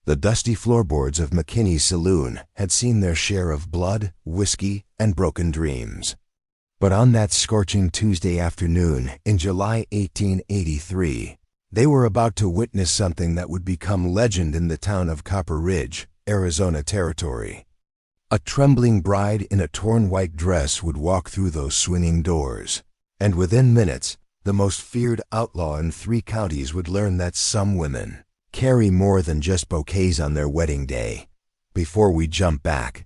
The dusty floorboards of McKinney's Saloon had seen their share of blood, whiskey, and broken dreams. But on that scorching Tuesday afternoon in July 1883, they were about to witness something that would become legend in the town of Copper Ridge, Arizona Territory. A trembling bride in a torn white dress would walk through those swinging doors, and within minutes, the most feared outlaw in 3 counties would learn that some women carry more than just bouquets on their wedding day. Before we jump back,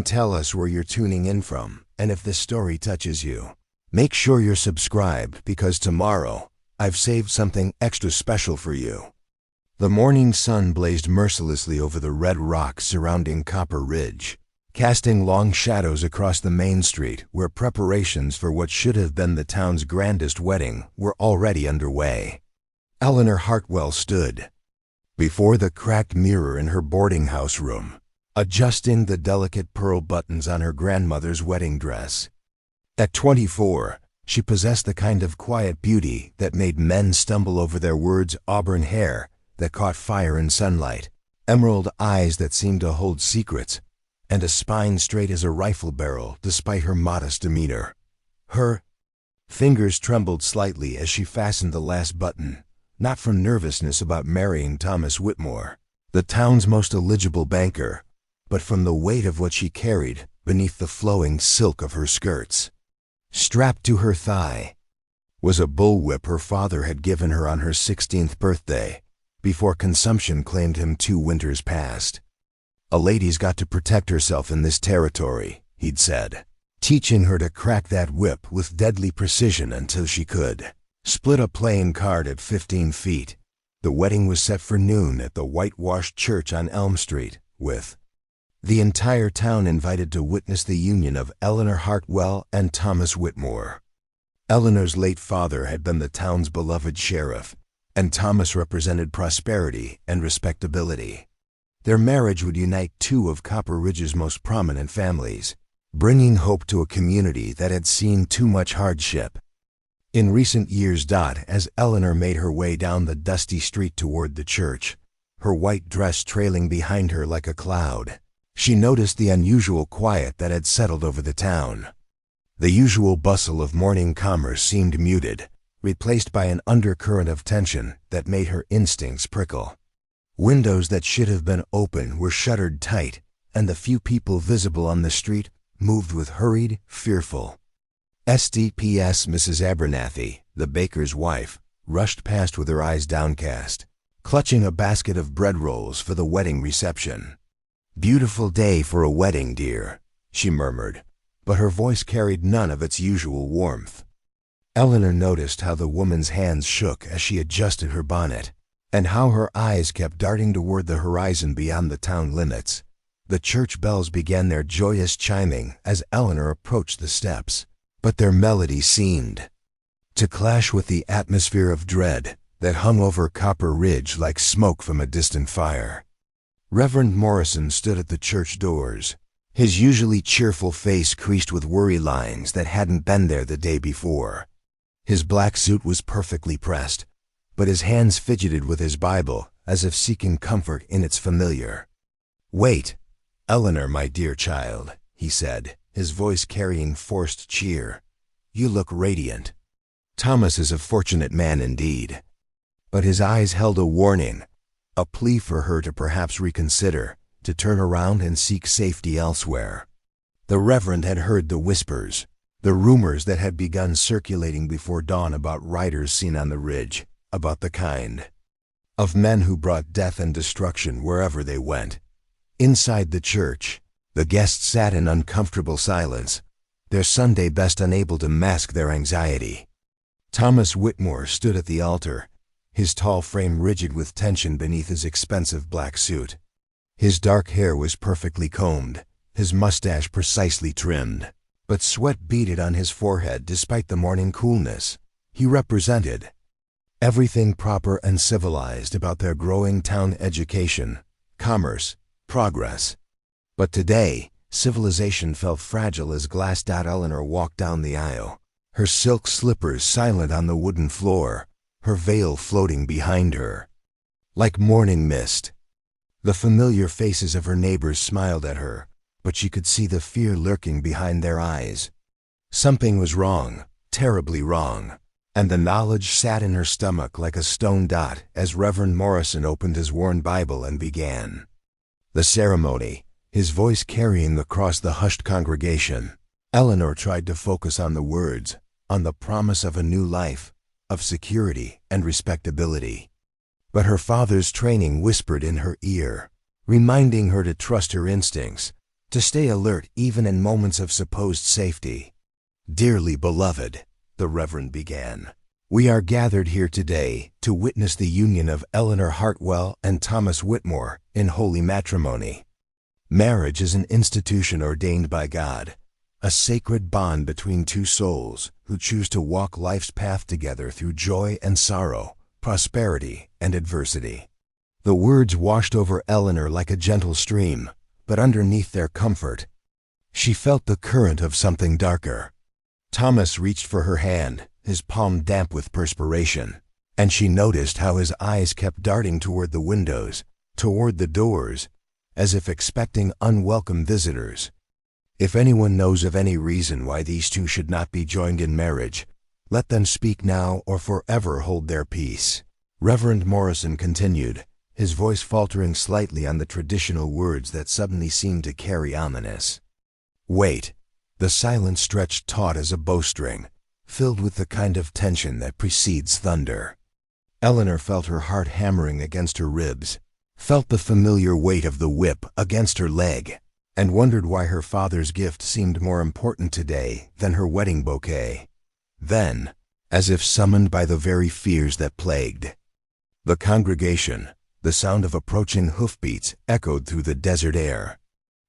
tell us where you're tuning in from, and if this story touches you, make sure you're subscribed, because tomorrow I've saved something extra special for you. The morning sun blazed mercilessly over the red rocks surrounding Copper Ridge, casting long shadows across the main street where preparations for what should have been the town's grandest wedding were already underway. Eleanor Hartwell stood before the cracked mirror in her boarding house room, adjusting the delicate pearl buttons on her grandmother's wedding dress. At 24, she possessed the kind of quiet beauty that made men stumble over their words: auburn hair that caught fire in sunlight, emerald eyes that seemed to hold secrets, and a spine straight as a rifle barrel despite her modest demeanor. Her fingers trembled slightly as she fastened the last button, not from nervousness about marrying Thomas Whitmore, the town's most eligible banker, but from the weight of what she carried beneath the flowing silk of her skirts. Strapped to her thigh was a bullwhip her father had given her on her 16th birthday, before consumption claimed him 2 winters past. "A lady's got to protect herself in this territory," he'd said, teaching her to crack that whip with deadly precision until she could split a playing card at 15 feet. The wedding was set for noon at the whitewashed church on Elm Street, with the entire town invited to witness the union of Eleanor Hartwell and Thomas Whitmore. Eleanor's late father had been the town's beloved sheriff, and Thomas represented prosperity and respectability. Their marriage would unite 2 of Copper Ridge's most prominent families, bringing hope to a community that had seen too much hardship in recent years. As Eleanor made her way down the dusty street toward the church, her white dress trailing behind her like a cloud, she noticed the unusual quiet that had settled over the town. The usual bustle of morning commerce seemed muted, replaced by an undercurrent of tension that made her instincts prickle. Windows that should have been open were shuttered tight, and the few people visible on the street moved with hurried, fearful steps. Mrs. Abernathy, the baker's wife, rushed past with her eyes downcast, clutching a basket of bread rolls for the wedding reception. "Beautiful day for a wedding, dear," she murmured, but her voice carried none of its usual warmth. Eleanor noticed how the woman's hands shook as she adjusted her bonnet, and how her eyes kept darting toward the horizon beyond the town limits. The church bells began their joyous chiming as Eleanor approached the steps, but their melody seemed to clash with the atmosphere of dread that hung over Copper Ridge like smoke from a distant fire. Reverend Morrison stood at the church doors, his usually cheerful face creased with worry lines that hadn't been there the day before. His black suit was perfectly pressed, but his hands fidgeted with his Bible as if seeking comfort in its familiar. "Wait, Eleanor, my dear child," he said, his voice carrying forced cheer. "You look radiant." Thomas is a fortunate man indeed. But his eyes held a warning, a plea for her to perhaps reconsider, to turn around and seek safety elsewhere. The Reverend had heard the whispers, the rumors that had begun circulating before dawn about riders seen on the ridge, about the kind of men who brought death and destruction wherever they went. Inside the church, the guests sat in uncomfortable silence, their Sunday best unable to mask their anxiety. Thomas Whitmore stood at the altar, his tall frame rigid with tension beneath his expensive black suit. His dark hair was perfectly combed, his mustache precisely trimmed, but sweat beaded on his forehead despite the morning coolness. He represented everything proper and civilized about their growing town: education, commerce, progress. But today, civilization felt fragile as glassed out Eleanor walked down the aisle, her silk slippers silent on the wooden floor, her veil floating behind her like morning mist. The familiar faces of her neighbors smiled at her, but she could see the fear lurking behind their eyes. Something was wrong, terribly wrong, and the knowledge sat in her stomach like a stone dot as Reverend Morrison opened his worn Bible and began the ceremony, his voice carrying across the hushed congregation. Eleanor tried to focus on the words, on the promise of a new life, of security and respectability. But her father's training whispered in her ear, reminding her to trust her instincts, to stay alert even in moments of supposed safety. "Dearly beloved," the Reverend began, "we are gathered here today to witness the union of Eleanor Hartwell and Thomas Whitmore in holy matrimony. Marriage is an institution ordained by God, a sacred bond between two souls who choose to walk life's path together through joy and sorrow, prosperity and adversity." The words washed over Eleanor like a gentle stream, but underneath their comfort, she felt the current of something darker. Thomas reached for her hand, his palm damp with perspiration, and she noticed how his eyes kept darting toward the windows, toward the doors, as if expecting unwelcome visitors. "If anyone knows of any reason why these two should not be joined in marriage, let them speak now or forever hold their peace," Reverend Morrison continued, his voice faltering slightly on the traditional words that suddenly seemed to carry ominous weight. The silence stretched taut as a bowstring, filled with the kind of tension that precedes thunder. Eleanor felt her heart hammering against her ribs, felt the familiar weight of the whip against her leg, and wondered why her father's gift seemed more important today than her wedding bouquet. Then, as if summoned by the very fears that plagued the congregation, the sound of approaching hoofbeats echoed through the desert air.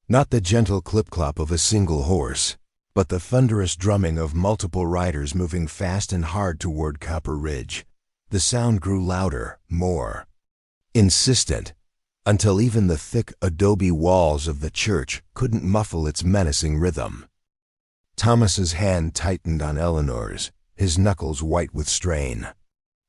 Not the gentle clip-clop of a single horse, but the thunderous drumming of multiple riders moving fast and hard toward Copper Ridge. The sound grew louder, more insistent, until even the thick adobe walls of the church couldn't muffle its menacing rhythm. Thomas's hand tightened on Eleanor's, his knuckles white with strain.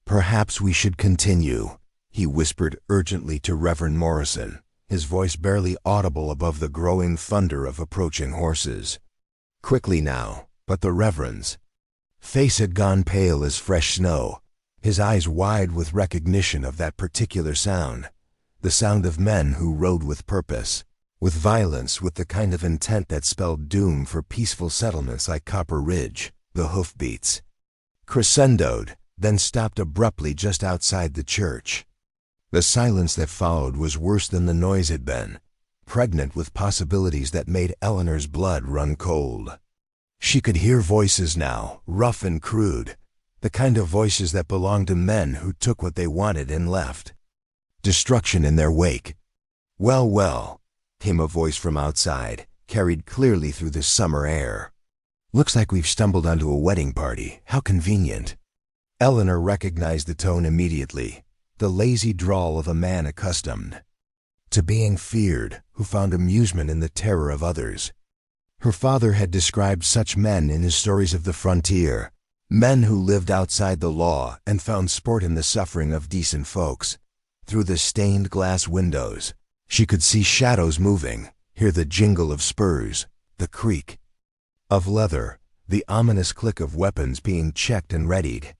"Perhaps we should continue," he whispered urgently to Reverend Morrison, his voice barely audible above the growing thunder of approaching horses. Quickly now, but the Reverend's face had gone pale as fresh snow, his eyes wide with recognition of that particular sound, the sound of men who rode with purpose, with violence, with the kind of intent that spelled doom for peaceful settlements like Copper Ridge. The hoofbeats crescendoed, then stopped abruptly just outside the church. The silence that followed was worse than the noise had been, pregnant with possibilities that made Eleanor's blood run cold. She could hear voices now, rough and crude, the kind of voices that belonged to men who took what they wanted and left destruction in their wake. "Well, well," came a voice from outside, carried clearly through the summer air. "Looks like we've stumbled onto a wedding party. How convenient." Eleanor recognized the tone immediately, the lazy drawl of a man accustomed to being feared, who found amusement in the terror of others. Her father had described such men in his stories of the frontier, men who lived outside the law and found sport in the suffering of decent folks. Through the stained glass windows, she could see shadows moving, hear the jingle of spurs, the creak of leather, the ominous click of weapons being checked and readied.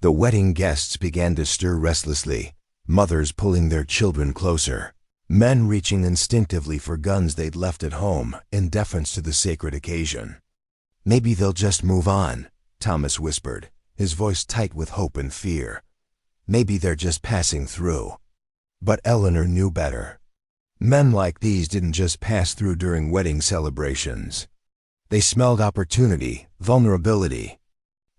The wedding guests began to stir restlessly, mothers pulling their children closer, men reaching instinctively for guns they'd left at home in deference to the sacred occasion. "Maybe they'll just move on," Thomas whispered, his voice tight with hope and fear. "Maybe they're just passing through." But Eleanor knew better. Men like these didn't just pass through during wedding celebrations. They smelled opportunity, vulnerability,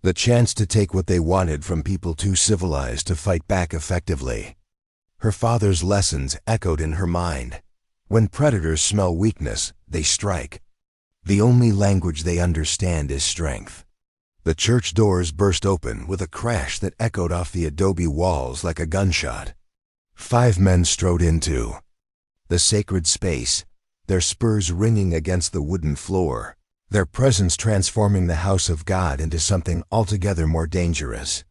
the chance to take what they wanted from people too civilized to fight back effectively. Her father's lessons echoed in her mind. When predators smell weakness, they strike. The only language they understand is strength. The church doors burst open with a crash that echoed off the adobe walls like a gunshot. 5 men strode into the sacred space, their spurs ringing against the wooden floor, their presence transforming the house of God into something altogether more dangerous.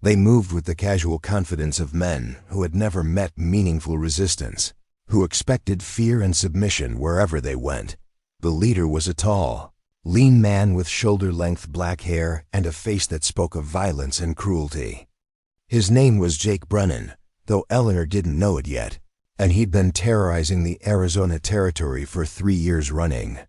They moved with the casual confidence of men who had never met meaningful resistance, who expected fear and submission wherever they went. The leader was a tall, lean man with shoulder-length black hair and a face that spoke of violence and cruelty. His name was Jake Brennan, though Eleanor didn't know it yet, and he'd been terrorizing the Arizona territory for 3 years running.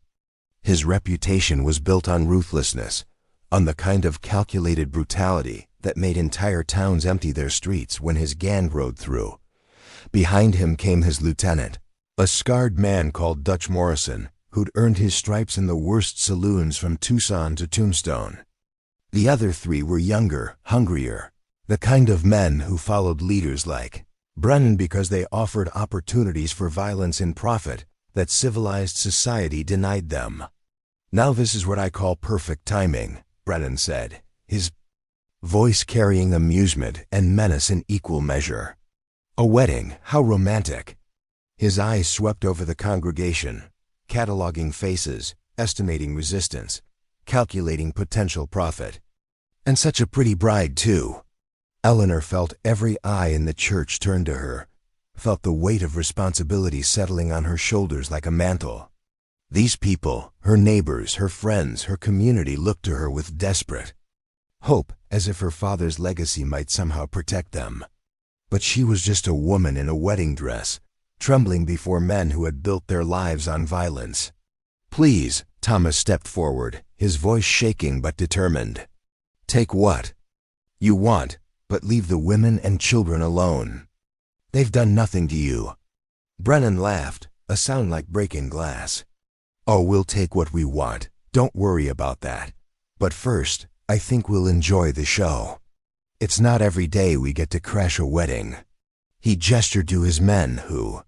His reputation was built on ruthlessness, on the kind of calculated brutality that made entire towns empty their streets when his gang rode through. Behind him came his lieutenant, a scarred man called Dutch Morrison, who'd earned his stripes in the worst saloons from Tucson to Tombstone. The other 3 were younger, hungrier, the kind of men who followed leaders like Brennan because they offered opportunities for violence and profit that civilized society denied them. "Now this is what I call perfect timing," Brennan said, his voice carrying amusement and menace in equal measure. "A wedding, how romantic." His eyes swept over the congregation, cataloging faces, estimating resistance, calculating potential profit. "And such a pretty bride, too." Eleanor felt every eye in the church turn to her, felt the weight of responsibility settling on her shoulders like a mantle. These people, her neighbors, her friends, her community looked to her with desperate hope, as if her father's legacy might somehow protect them. But she was just a woman in a wedding dress, trembling before men who had built their lives on violence. "Please," Thomas stepped forward, his voice shaking but determined. "Take what you want, but leave the women and children alone. They've done nothing to you." Brennan laughed, a sound like breaking glass. "Oh, we'll take what we want. Don't worry about that. But first, I think we'll enjoy the show. It's not every day we get to crash a wedding." He gestured to his men who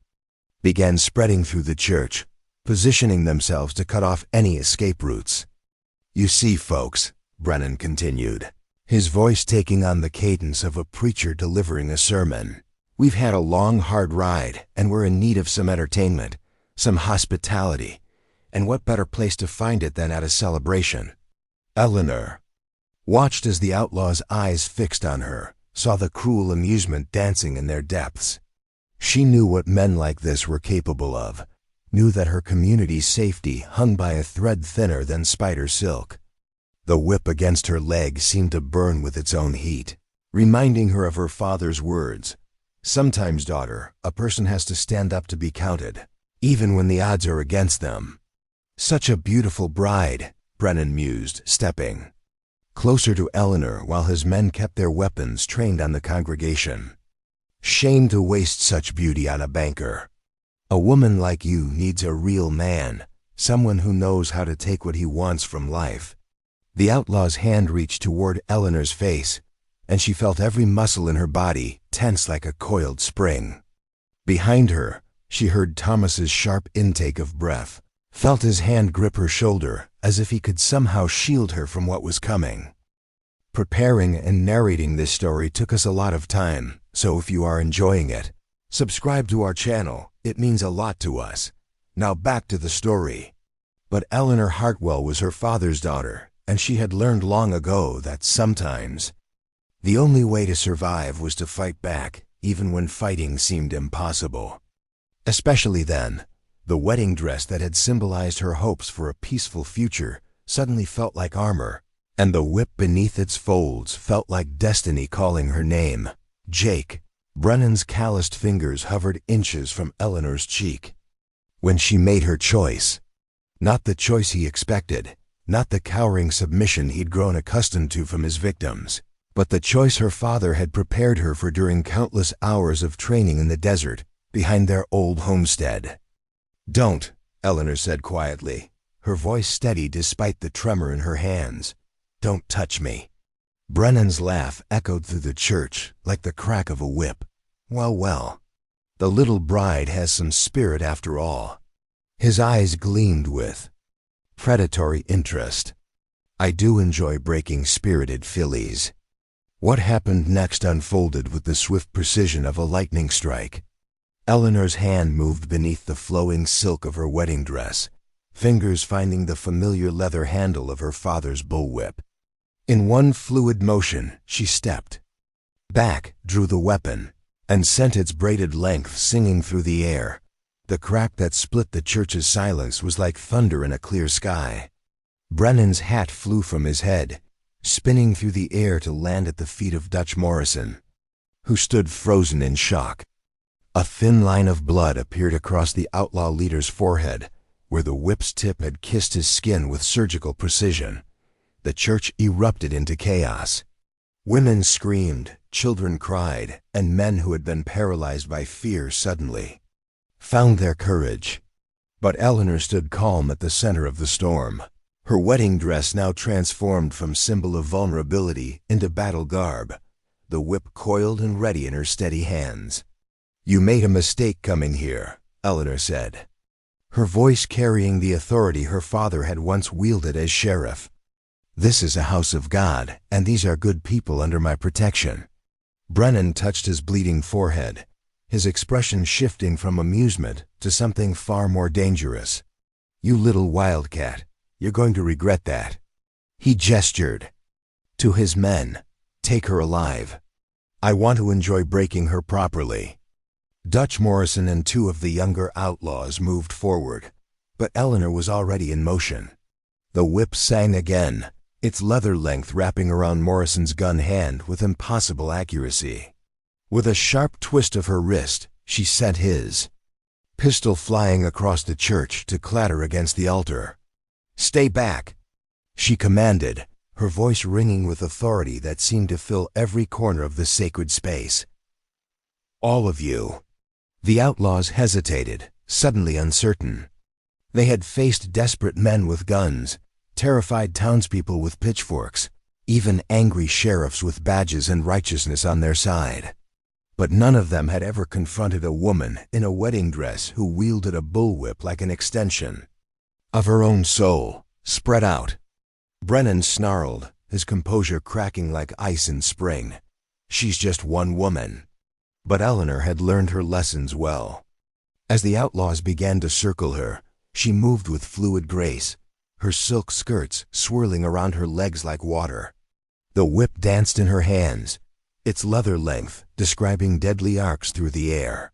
began spreading through the church, positioning themselves to cut off any escape routes. "You see, folks," Brennan continued, his voice taking on the cadence of a preacher delivering a sermon, "we've had a long, hard ride, and we're in need of some entertainment, some hospitality, and what better place to find it than at a celebration?" Eleanor watched as the outlaw's eyes fixed on her, saw the cruel amusement dancing in their depths. She knew what men like this were capable of, knew that her community's safety hung by a thread thinner than spider silk. The whip against her leg seemed to burn with its own heat, reminding her of her father's words. "Sometimes, daughter, a person has to stand up to be counted, even when the odds are against them." "Such a beautiful bride," Brennan mused, stepping closer to Eleanor while his men kept their weapons trained on the congregation. "Shame to waste such beauty on a banker. A woman like you needs a real man, someone who knows how to take what he wants from life." The outlaw's hand reached toward Eleanor's face, and she felt every muscle in her body tense like a coiled spring. Behind her, she heard Thomas's sharp intake of breath, felt his hand grip her shoulder as if he could somehow shield her from what was coming. Preparing and narrating this story took us a lot of time, so if you are enjoying it, subscribe to our channel. It means a lot to us. Now back to the story. But Eleanor Hartwell was her father's daughter, and she had learned long ago that sometimes the only way to survive was to fight back, even when fighting seemed impossible. Especially then, the wedding dress that had symbolized her hopes for a peaceful future suddenly felt like armor, and the whip beneath its folds felt like destiny calling her name. Jake. Brennan's calloused fingers hovered inches from Eleanor's cheek. When she made her choice, not the choice he expected, not the cowering submission he'd grown accustomed to from his victims, but the choice her father had prepared her for during countless hours of training in the desert behind their old homestead. "Don't," Eleanor said quietly, her voice steady despite the tremor in her hands. "Don't touch me." Brennan's laugh echoed through the church like the crack of a whip. Well, well, the little bride has some spirit after all. His eyes gleamed with predatory interest. "I do enjoy breaking spirited fillies." What happened next unfolded with the swift precision of a lightning strike. Eleanor's hand moved beneath the flowing silk of her wedding dress, fingers finding the familiar leather handle of her father's bullwhip. In one fluid motion, she stepped back, drew the weapon, and sent its braided length singing through the air, The crack that split the church's silence was like thunder in a clear sky. Brennan's hat flew from his head, spinning through the air to land at the feet of Dutch Morrison, who stood frozen in shock. A thin line of blood appeared across the outlaw leader's forehead, where the whip's tip had kissed his skin with surgical precision. The church erupted into chaos. Women screamed, children cried, and men who had been paralyzed by fear suddenly found their courage. But Eleanor stood calm at the center of the storm, her wedding dress now transformed from symbol of vulnerability into battle garb, the whip coiled and ready in her steady hands. "You made a mistake coming here," Eleanor said, her voice carrying the authority her father had once wielded as sheriff. "This is a house of God, and these are good people under my protection." Brennan touched his bleeding forehead, his expression shifting from amusement to something far more dangerous. "You little wildcat, you're going to regret that." He gestured to his men. "Take her alive. I want to enjoy breaking her properly." Dutch Morrison and two of the younger outlaws moved forward, but Eleanor was already in motion. The whip sang again, its leather length wrapping around Morrison's gun hand with impossible accuracy. With a sharp twist of her wrist, she sent his pistol flying across the church to clatter against the altar. "Stay back," she commanded, her voice ringing with authority that seemed to fill every corner of the sacred space. "All of you." The outlaws hesitated, suddenly uncertain. They had faced desperate men with guns, terrified townspeople with pitchforks, even angry sheriffs with badges and righteousness on their side. But none of them had ever confronted a woman in a wedding dress who wielded a bullwhip like an extension of her own soul, spread out. Brennan snarled, his composure cracking like ice in spring. "She's just one woman." But Eleanor had learned her lessons well. As the outlaws began to circle her, she moved with fluid grace, her silk skirts swirling around her legs like water. The whip danced in her hands, its leather length describing deadly arcs through the air.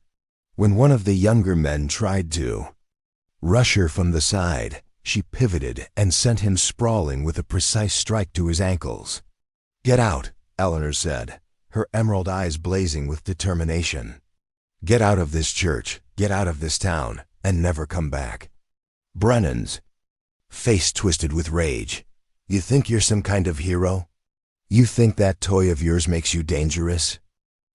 When one of the younger men tried to rush her from the side, she pivoted and sent him sprawling with a precise strike to his ankles. "Get out," Eleanor said, her emerald eyes blazing with determination. "Get out of this church, get out of this town, and never come back." Brennan's face twisted with rage. "You think you're some kind of hero? You think that toy of yours makes you dangerous?"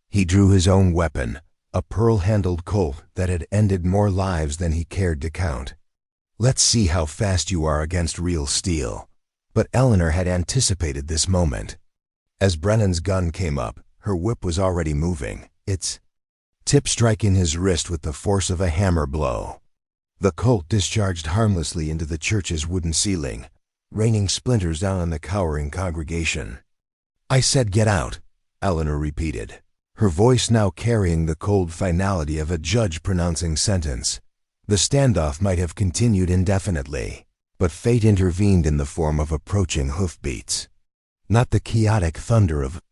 He drew his own weapon, a pearl-handled Colt that had ended more lives than he cared to count. "Let's see how fast you are against real steel." But Eleanor had anticipated this moment. As Brennan's gun came up, her whip was already moving, its tip striking his wrist with the force of a hammer blow. The Colt discharged harmlessly into the church's wooden ceiling, raining splinters down on the cowering congregation. "I said get out," Eleanor repeated, her voice now carrying the cold finality of a judge pronouncing sentence. The standoff might have continued indefinitely, but fate intervened in the form of approaching hoofbeats. Not the chaotic thunder of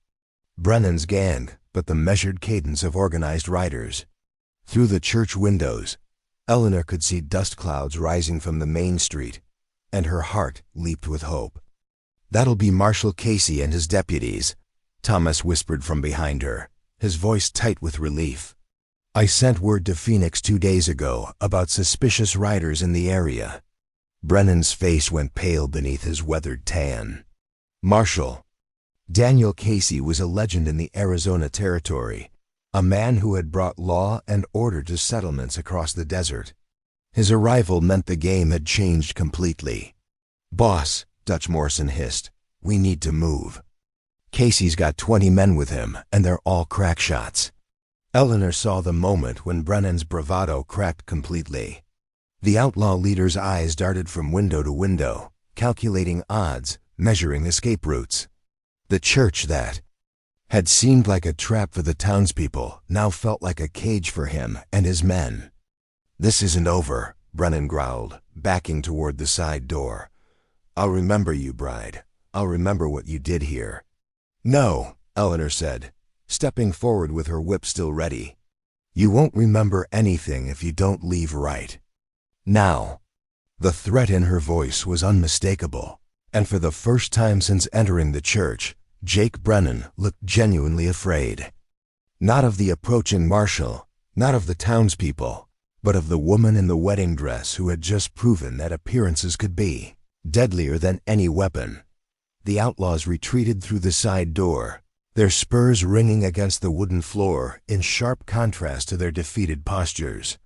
Brennan's gang, but the measured cadence of organized riders. Through the church windows, Eleanor could see dust clouds rising from the main street, and her heart leaped with hope. "That'll be Marshal Casey and his deputies," Thomas whispered from behind her, his voice tight with relief. "I sent word to Phoenix 2 days ago about suspicious riders in the area." Brennan's face went pale beneath his weathered tan. Marshal Daniel Casey was a legend in the Arizona Territory, a man who had brought law and order to settlements across the desert. His arrival meant the game had changed completely. "Boss," Dutch Morrison hissed, "we need to move. Casey's got 20 men with him, and they're all crack shots." Eleanor saw the moment when Brennan's bravado cracked completely. The outlaw leader's eyes darted from window to window, calculating odds, measuring escape routes. The church that had seemed like a trap for the townspeople now felt like a cage for him and his men. "This isn't over," Brennan growled, backing toward the side door. "I'll remember you, bride. I'll remember what you did here." "No," Eleanor said, stepping forward with her whip still ready. You won't remember anything if you don't leave right now." The threat in her voice was unmistakable, and for the first time since entering the church, Jake Brennan looked genuinely afraid. Not of the approaching marshal, not of the townspeople, but of the woman in the wedding dress who had just proven that appearances could be deadlier than any weapon. The outlaws retreated through the side door, their spurs ringing against the wooden floor in sharp contrast to their defeated postures.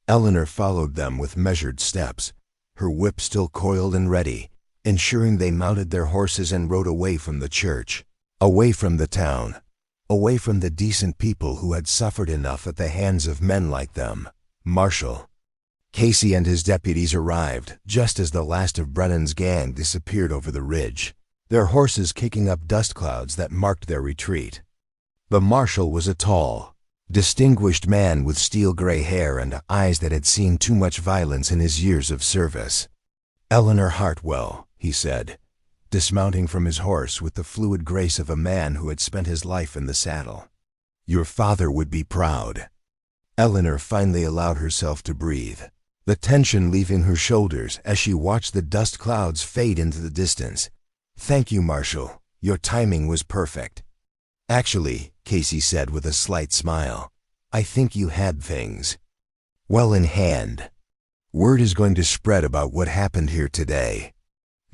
Eleanor followed them with measured steps, her whip still coiled and ready, ensuring they mounted their horses and rode away from the church, away from the town, away from the decent people who had suffered enough at the hands of men like them. Marshal Casey and his deputies arrived just as the last of Brennan's gang disappeared over the ridge, their horses kicking up dust clouds that marked their retreat. The marshal was a tall, distinguished man with steel-gray hair and eyes that had seen too much violence in his years of service. "Eleanor Hartwell," he said, dismounting from his horse with the fluid grace of a man who had spent his life in the saddle. "Your father would be proud." Eleanor finally allowed herself to breathe, the tension leaving her shoulders as she watched the dust clouds fade into the distance. "Thank you, Marshal. Your timing was perfect." "Actually," Casey said with a slight smile, "I think you had things well in hand. Word is going to spread about what happened here today.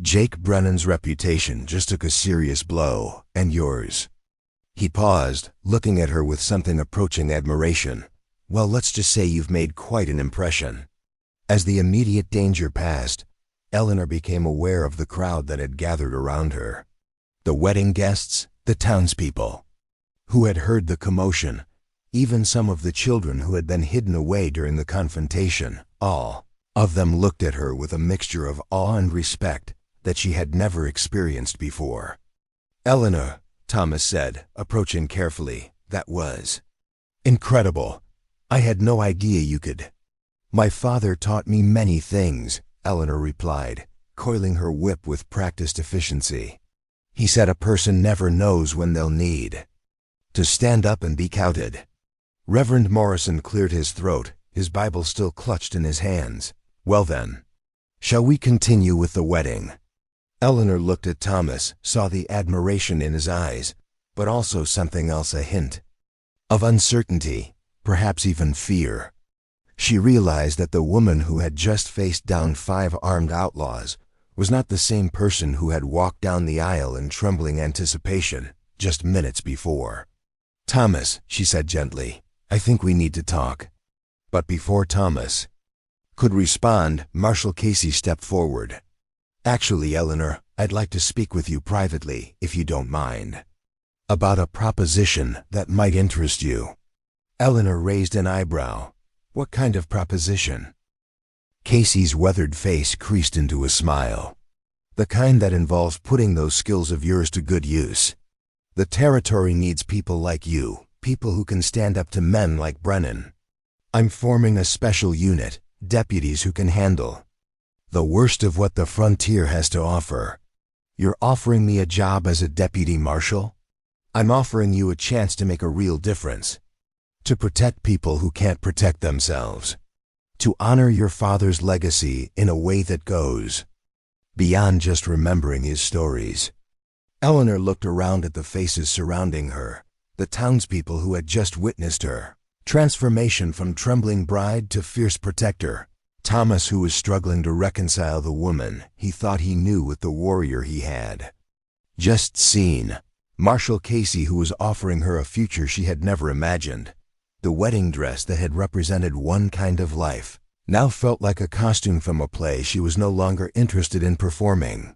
Jake Brennan's reputation just took a serious blow, and yours." He paused, looking at her with something approaching admiration. "Well, let's just say you've made quite an impression." As the immediate danger passed, Eleanor became aware of the crowd that had gathered around her. The wedding guests, the townspeople, who had heard the commotion, even some of the children who had been hidden away during the confrontation, all of them looked at her with a mixture of awe and respect that she had never experienced before. "Eleanor," Thomas said, approaching carefully, "that was incredible. I had no idea you could." "My father taught me many things," Eleanor replied, coiling her whip with practiced efficiency. "He said a person never knows when they'll need to stand up and be counted." Reverend Morrison cleared his throat, his Bible still clutched in his hands. "Well then, shall we continue with the wedding?" Eleanor looked at Thomas, saw the admiration in his eyes, but also something else, a hint of uncertainty, perhaps even fear. She realized that the woman who had just faced down 5 armed outlaws was not the same person who had walked down the aisle in trembling anticipation just minutes before. "Thomas," she said gently, "I think we need to talk." But before Thomas could respond, Marshal Casey stepped forward. "Actually, Eleanor, I'd like to speak with you privately, if you don't mind, about a proposition that might interest you." Eleanor raised an eyebrow. "What kind of proposition?" Casey's weathered face creased into a smile. "The kind that involves putting those skills of yours to good use. The territory needs people like you, people who can stand up to men like Brennan. I'm forming a special unit, deputies who can handle the worst of what the frontier has to offer. You're offering me a job as a deputy marshal? I'm offering you a chance to make a real difference, to protect people who can't protect themselves, to honor your father's legacy in a way that goes beyond just remembering his stories." Eleanor looked around at the faces surrounding her, the townspeople who had just witnessed her transformation from trembling bride to fierce protector. Thomas, who was struggling to reconcile the woman he thought he knew with the warrior he had just seen. Marshal Casey, who was offering her a future she had never imagined. The wedding dress that had represented one kind of life now felt like a costume from a play she was no longer interested in performing.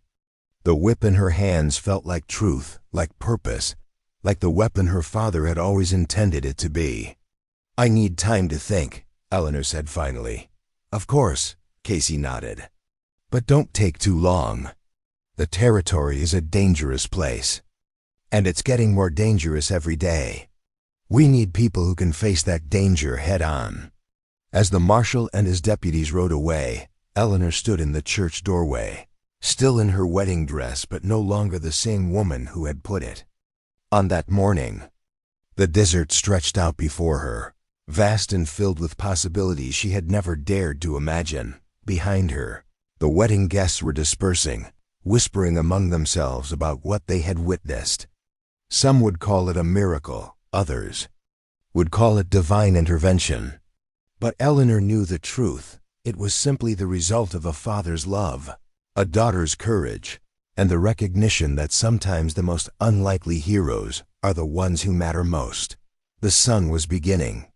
The whip in her hands felt like truth, like purpose, like the weapon her father had always intended it to be. "I need time to think," Eleanor said finally. "Of course," Casey nodded. "But don't take too long. The territory is a dangerous place, and it's getting more dangerous every day. We need people who can face that danger head on." As the marshal and his deputies rode away, Eleanor stood in the church doorway, still in her wedding dress but no longer the same woman who had put it on that morning. The desert stretched out before her, vast and filled with possibilities she had never dared to imagine. Behind her, the wedding guests were dispersing, whispering among themselves about what they had witnessed. Some would call it a miracle, others would call it divine intervention. But Eleanor knew the truth. It was simply the result of a father's love, a daughter's courage, and the recognition that sometimes the most unlikely heroes are the ones who matter most. The sun was beginning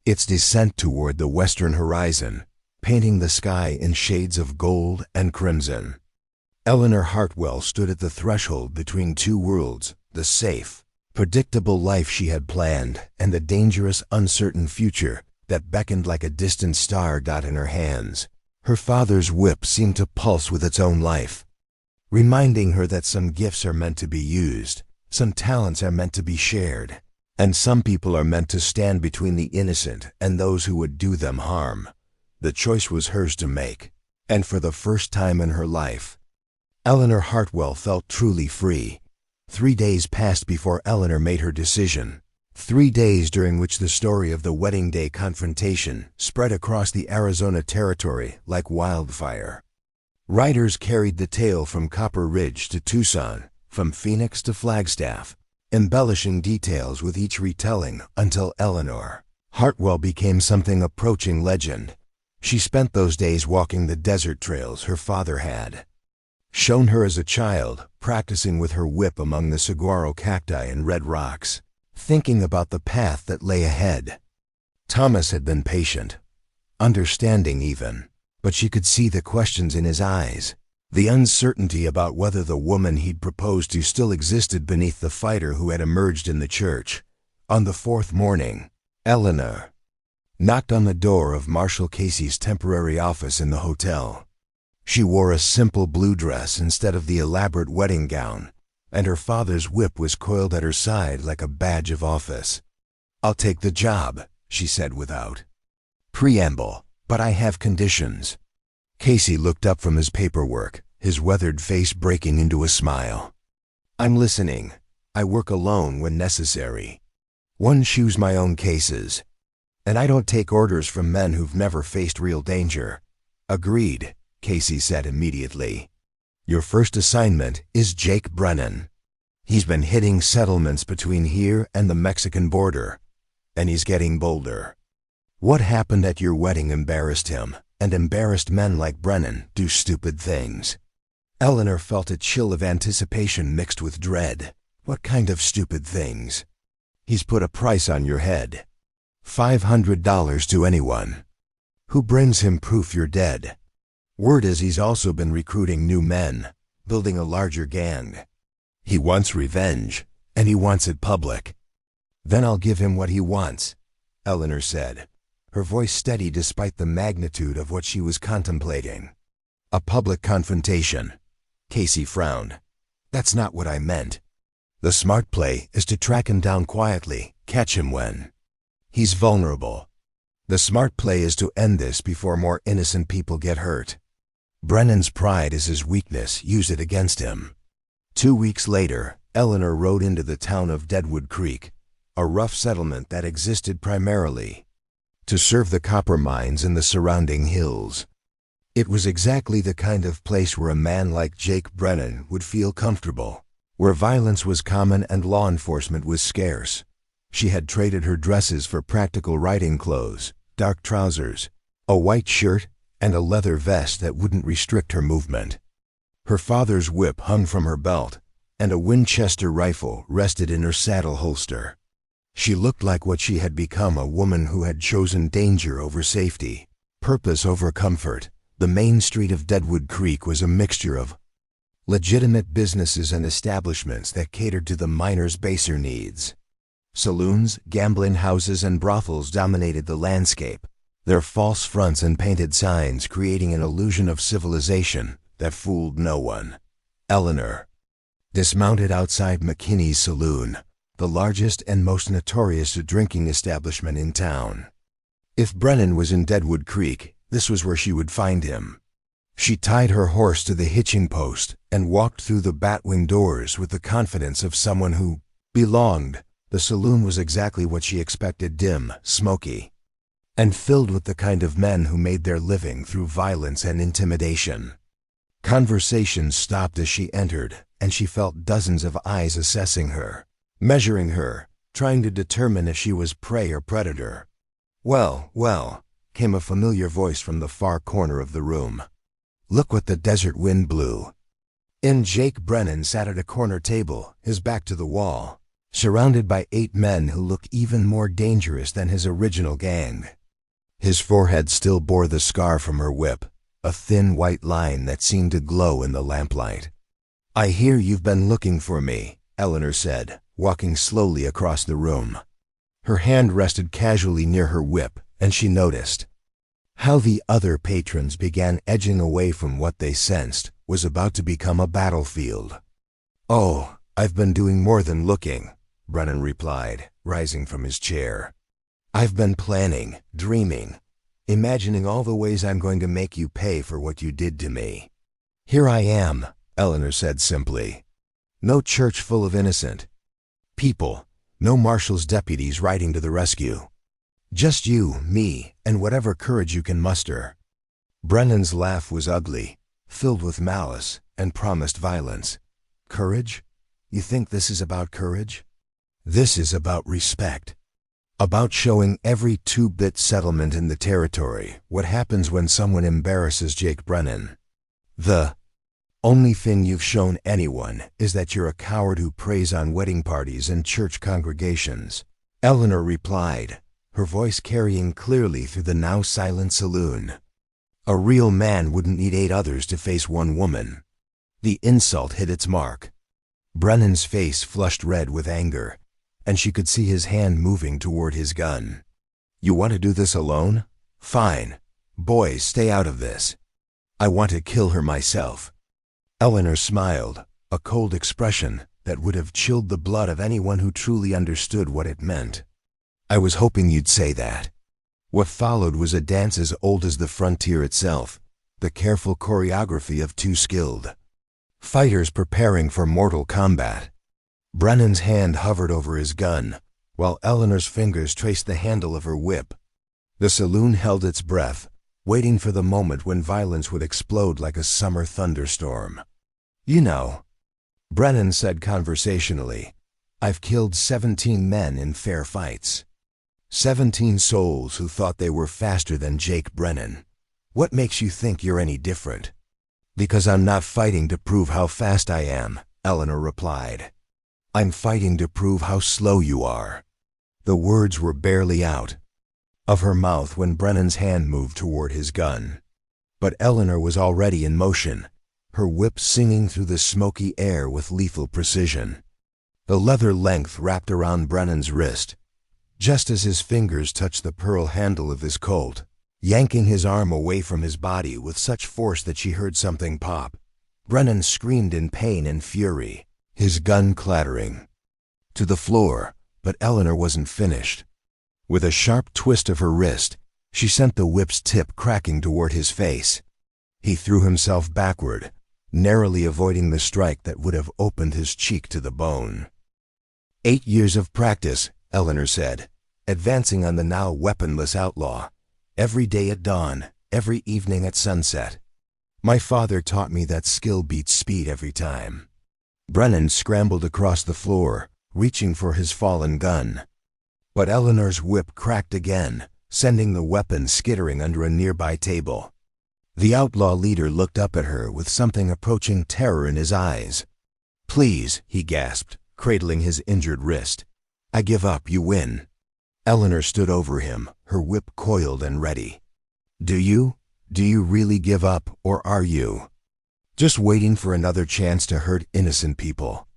its descent toward the western horizon, painting the sky in shades of gold and crimson. Eleanor Hartwell stood at the threshold between two worlds, the safe, predictable life she had planned and the dangerous, uncertain future that beckoned like a distant star dot in her hands. Her father's whip seemed to pulse with its own life, reminding her that some gifts are meant to be used, some talents are meant to be shared, and some people are meant to stand between the innocent and those who would do them harm. The choice was hers to make, and for the first time in her life, Eleanor Hartwell felt truly free. 3 days passed before Eleanor made her decision. 3 days during which the story of the wedding day confrontation spread across the Arizona territory like wildfire. Writers carried the tale from Copper Ridge to Tucson, from Phoenix to Flagstaff, embellishing details with each retelling until Eleanor Hartwell became something approaching legend. She spent those days walking the desert trails her father had shown her as a child, practicing with her whip among the saguaro cacti and red rocks, thinking about the path that lay ahead. Thomas had been patient, understanding even, but she could see the questions in his eyes, the uncertainty about whether the woman he'd proposed to still existed beneath the fighter who had emerged in the church. On the 4th morning, Eleanor knocked on the door of Marshall Casey's temporary office in the hotel. She wore a simple blue dress instead of the elaborate wedding gown, and her father's whip was coiled at her side like a badge of office. "I'll take the job," she said without preamble, "but I have conditions." Casey looked up from his paperwork, his weathered face breaking into a smile. "I'm listening. I work alone when necessary. One choose my own cases. And I don't take orders from men who've never faced real danger." "Agreed," Casey said immediately. "Your first assignment is Jake Brennan. He's been hitting settlements between here and the Mexican border, and he's getting bolder. What happened at your wedding embarrassed him, and embarrassed men like Brennan do stupid things." Eleanor felt a chill of anticipation mixed with dread. What kind of stupid things? "He's put a price on your head. $500 to anyone who brings him proof you're dead. Word is he's also been recruiting new men, building a larger gang. He wants revenge, and he wants it public." "Then I'll give him what he wants," Eleanor said, her voice steady despite the magnitude of what she was contemplating. "A public confrontation." Casey frowned. "That's not what I meant. The smart play is to track him down quietly, catch him when he's vulnerable. The smart play is to end this before more innocent people get hurt. Brennan's pride is his weakness. Use it against him." 2 weeks later, Eleanor rode into the town of Deadwood Creek, a rough settlement that existed primarily to serve the copper mines in the surrounding hills. It was exactly the kind of place where a man like Jake Brennan would feel comfortable, where violence was common and law enforcement was scarce. She had traded her dresses for practical riding clothes, dark trousers, a white shirt, and a leather vest that wouldn't restrict her movement. Her father's whip hung from her belt, and a Winchester rifle rested in her saddle holster. She looked like what she had become, a woman who had chosen danger over safety, purpose over comfort. The main street of Deadwood Creek was a mixture of legitimate businesses and establishments that catered to the miners' baser needs. Saloons, gambling houses, and brothels dominated the landscape, their false fronts and painted signs creating an illusion of civilization that fooled no one. Eleanor dismounted outside McKinney's Saloon, the largest and most notorious drinking establishment in town. If Brennan was in Deadwood Creek, this was where she would find him. She tied her horse to the hitching post and walked through the batwing doors with the confidence of someone who belonged, The saloon was exactly what she expected: dim, smoky, and filled with the kind of men who made their living through violence and intimidation. Conversation stopped as she entered, and she felt dozens of eyes assessing her, measuring her, trying to determine if she was prey or predator. "Well, well," came a familiar voice from the far corner of the room. "Look what the desert wind blew." Jake Brennan sat at a corner table, his back to the wall, surrounded by 8 men who looked even more dangerous than his original gang. His forehead still bore the scar from her whip, a thin white line that seemed to glow in the lamplight. "I hear you've been looking for me," Eleanor said, walking slowly across the room. Her hand rested casually near her whip, and she noticed how the other patrons began edging away from what they sensed was about to become a battlefield. "Oh, I've been doing more than looking," Brennan replied, rising from his chair. "I've been planning, dreaming, imagining all the ways I'm going to make you pay for what you did to me." "Here I am," Eleanor said simply. "No church full of innocent people, no marshal's deputies riding to the rescue. Just you, me, and whatever courage you can muster." Brennan's laugh was ugly, filled with malice, and promised violence. "Courage? You think this is about courage? This is about respect. About showing every 2-bit settlement in the territory what happens when someone embarrasses Jake Brennan. The only thing you've shown anyone is that you're a coward who preys on wedding parties and church congregations," Eleanor replied, her voice carrying clearly through the now silent saloon. "A real man wouldn't need 8 others to face one woman." The insult hit its mark. Brennan's face flushed red with anger, and she could see his hand moving toward his gun. "You want to do this alone? Fine. Boys, stay out of this. I want to kill her myself." Eleanor smiled, a cold expression that would have chilled the blood of anyone who truly understood what it meant. "I was hoping you'd say that." What followed was a dance as old as the frontier itself, the careful choreography of 2 skilled fighters preparing for mortal combat. Brennan's hand hovered over his gun, while Eleanor's fingers traced the handle of her whip. The saloon held its breath, waiting for the moment when violence would explode like a summer thunderstorm. "You know," Brennan said conversationally, "I've killed 17 men in fair fights. 17 souls who thought they were faster than Jake Brennan. What makes you think you're any different?" "Because I'm not fighting to prove how fast I am," Eleanor replied. "I'm fighting to prove how slow you are." The words were barely out of her mouth when Brennan's hand moved toward his gun. But Eleanor was already in motion, her whip singing through the smoky air with lethal precision. The leather length wrapped around Brennan's wrist, just as his fingers touched the pearl handle of his Colt, yanking his arm away from his body with such force that she heard something pop. Brennan screamed in pain and fury, his gun clattering to the floor, but Eleanor wasn't finished. With a sharp twist of her wrist, she sent the whip's tip cracking toward his face. He threw himself backward, narrowly avoiding the strike that would have opened his cheek to the bone. 8 years of practice, Eleanor said, advancing on the now weaponless outlaw. Every day at dawn, every evening at sunset. My father taught me that skill beats speed every time. Brennan scrambled across the floor, reaching for his fallen gun. But Eleanor's whip cracked again, sending the weapon skittering under a nearby table. The outlaw leader looked up at her with something approaching terror in his eyes. "Please," he gasped, cradling his injured wrist. "I give up, you win." Eleanor stood over him, her whip coiled and ready. Do you really give up, or are you just waiting for another chance to hurt innocent people?"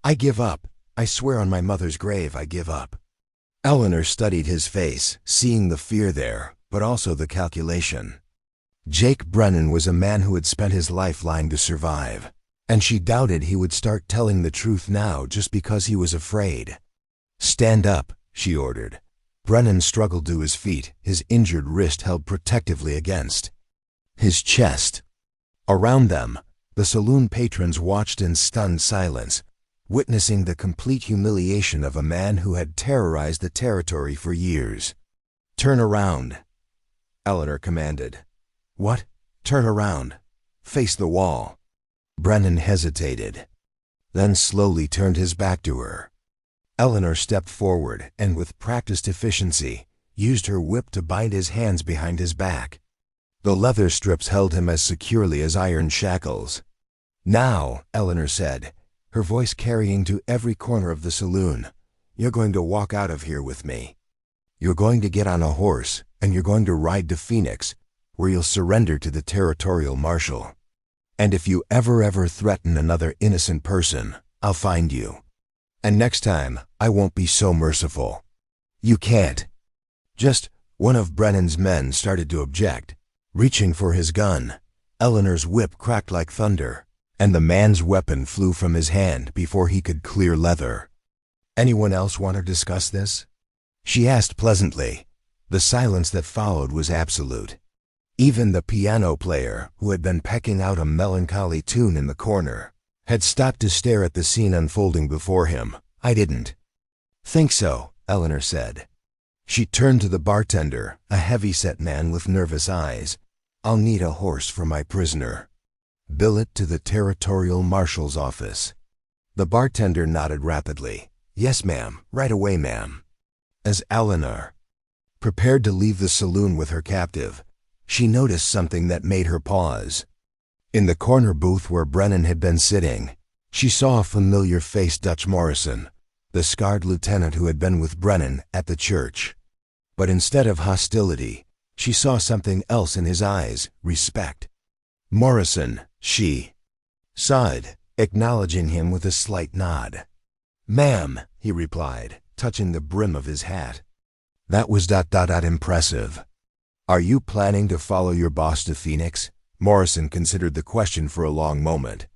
"I give up. I swear on my mother's grave I give up." Eleanor studied his face, seeing the fear there, but also the calculation. Jake Brennan was a man who had spent his life lying to survive, and she doubted he would start telling the truth now just because he was afraid. "Stand up," she ordered. Brennan struggled to his feet, his injured wrist held protectively against his chest. Around them, the saloon patrons watched in stunned silence, witnessing the complete humiliation of a man who had terrorized the territory for years. "Turn around," Eleanor commanded. "What? Turn around. Face the wall." Brennan hesitated, then slowly turned his back to her. Eleanor stepped forward and, with practiced efficiency, used her whip to bind his hands behind his back. The leather strips held him as securely as iron shackles. "Now," Eleanor said, her voice carrying to every corner of the saloon, "you're going to walk out of here with me. You're going to get on a horse, and you're going to ride to Phoenix, where you'll surrender to the territorial marshal. And if you ever threaten another innocent person, I'll find you. And next time, I won't be so merciful." "You can't." Just one of Brennan's men started to object. Reaching for his gun, Eleanor's whip cracked like thunder, and the man's weapon flew from his hand before he could clear leather. "Anyone else want to discuss this?" she asked pleasantly. The silence that followed was absolute. Even the piano player, who had been pecking out a melancholy tune in the corner, had stopped to stare at the scene unfolding before him. "I didn't think so," Eleanor said. She turned to the bartender, a heavy-set man with nervous eyes. "I'll need a horse for my prisoner. Bill it to the territorial marshal's office." The bartender nodded rapidly. "Yes, ma'am. Right away, ma'am." As Eleanor prepared to leave the saloon with her captive, she noticed something that made her pause. In the corner booth where Brennan had been sitting, she saw a familiar face, Dutch Morrison, the scarred lieutenant who had been with Brennan at the church. But instead of hostility, she saw something else in his eyes, respect. "Morrison," she sighed, acknowledging him with a slight nod. "Ma'am," he replied, touching the brim of his hat. That was impressive. "Are you planning to follow your boss to Phoenix?" Morrison considered the question for a long moment.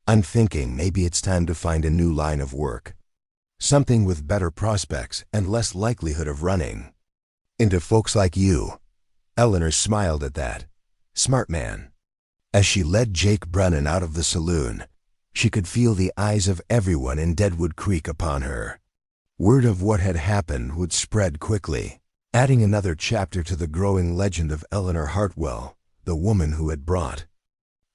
"I'm thinking maybe it's time to find a new line of work. Something with better prospects and less likelihood of running into folks like you." Eleanor smiled at that. Smart man. As she led Jake Brennan out of the saloon, she could feel the eyes of everyone in Deadwood Creek upon her. Word of what had happened would spread quickly, adding another chapter to the growing legend of Eleanor Hartwell, the woman who had brought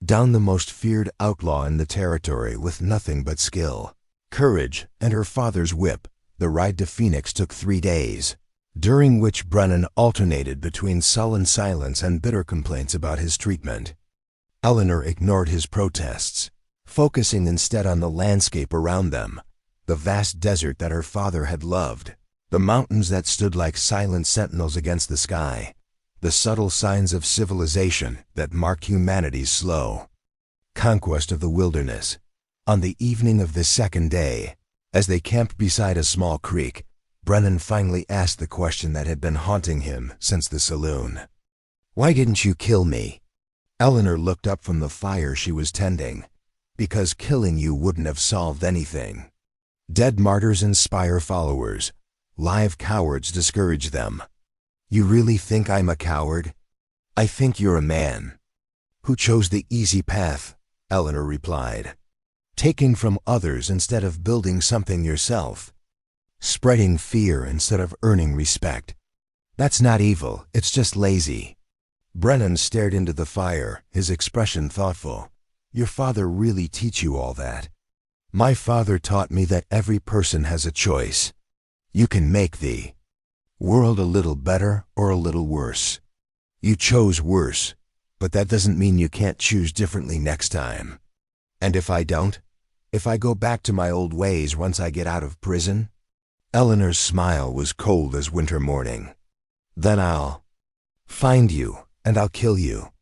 down the most feared outlaw in the territory with nothing but skill, courage, and her father's whip. The ride to Phoenix took 3 days, during which Brennan alternated between sullen silence and bitter complaints about his treatment. Eleanor ignored his protests, focusing instead on the landscape around them, the vast desert that her father had loved, the mountains that stood like silent sentinels against the sky, the subtle signs of civilization that marked humanity's slow conquest of the wilderness. On the evening of the second day, as they camped beside a small creek, Brennan finally asked the question that had been haunting him since the saloon. "Why didn't you kill me?" Eleanor looked up from the fire she was tending. "Because killing you wouldn't have solved anything. Dead martyrs inspire followers. Live cowards discourage them." "You really think I'm a coward?" "I think you're a man who chose the easy path," Eleanor replied. "Taking from others instead of building something yourself. Spreading fear instead of earning respect. That's not evil, it's just lazy." Brennan stared into the fire, his expression thoughtful. "Your father really teach you all that?" "My father taught me that every person has a choice. You can make the world a little better or a little worse. You chose worse, but that doesn't mean you can't choose differently next time." "And if I don't? If I go back to my old ways once I get out of prison?" Eleanor's smile was cold as winter morning. "Then I'll find you, and I'll kill you.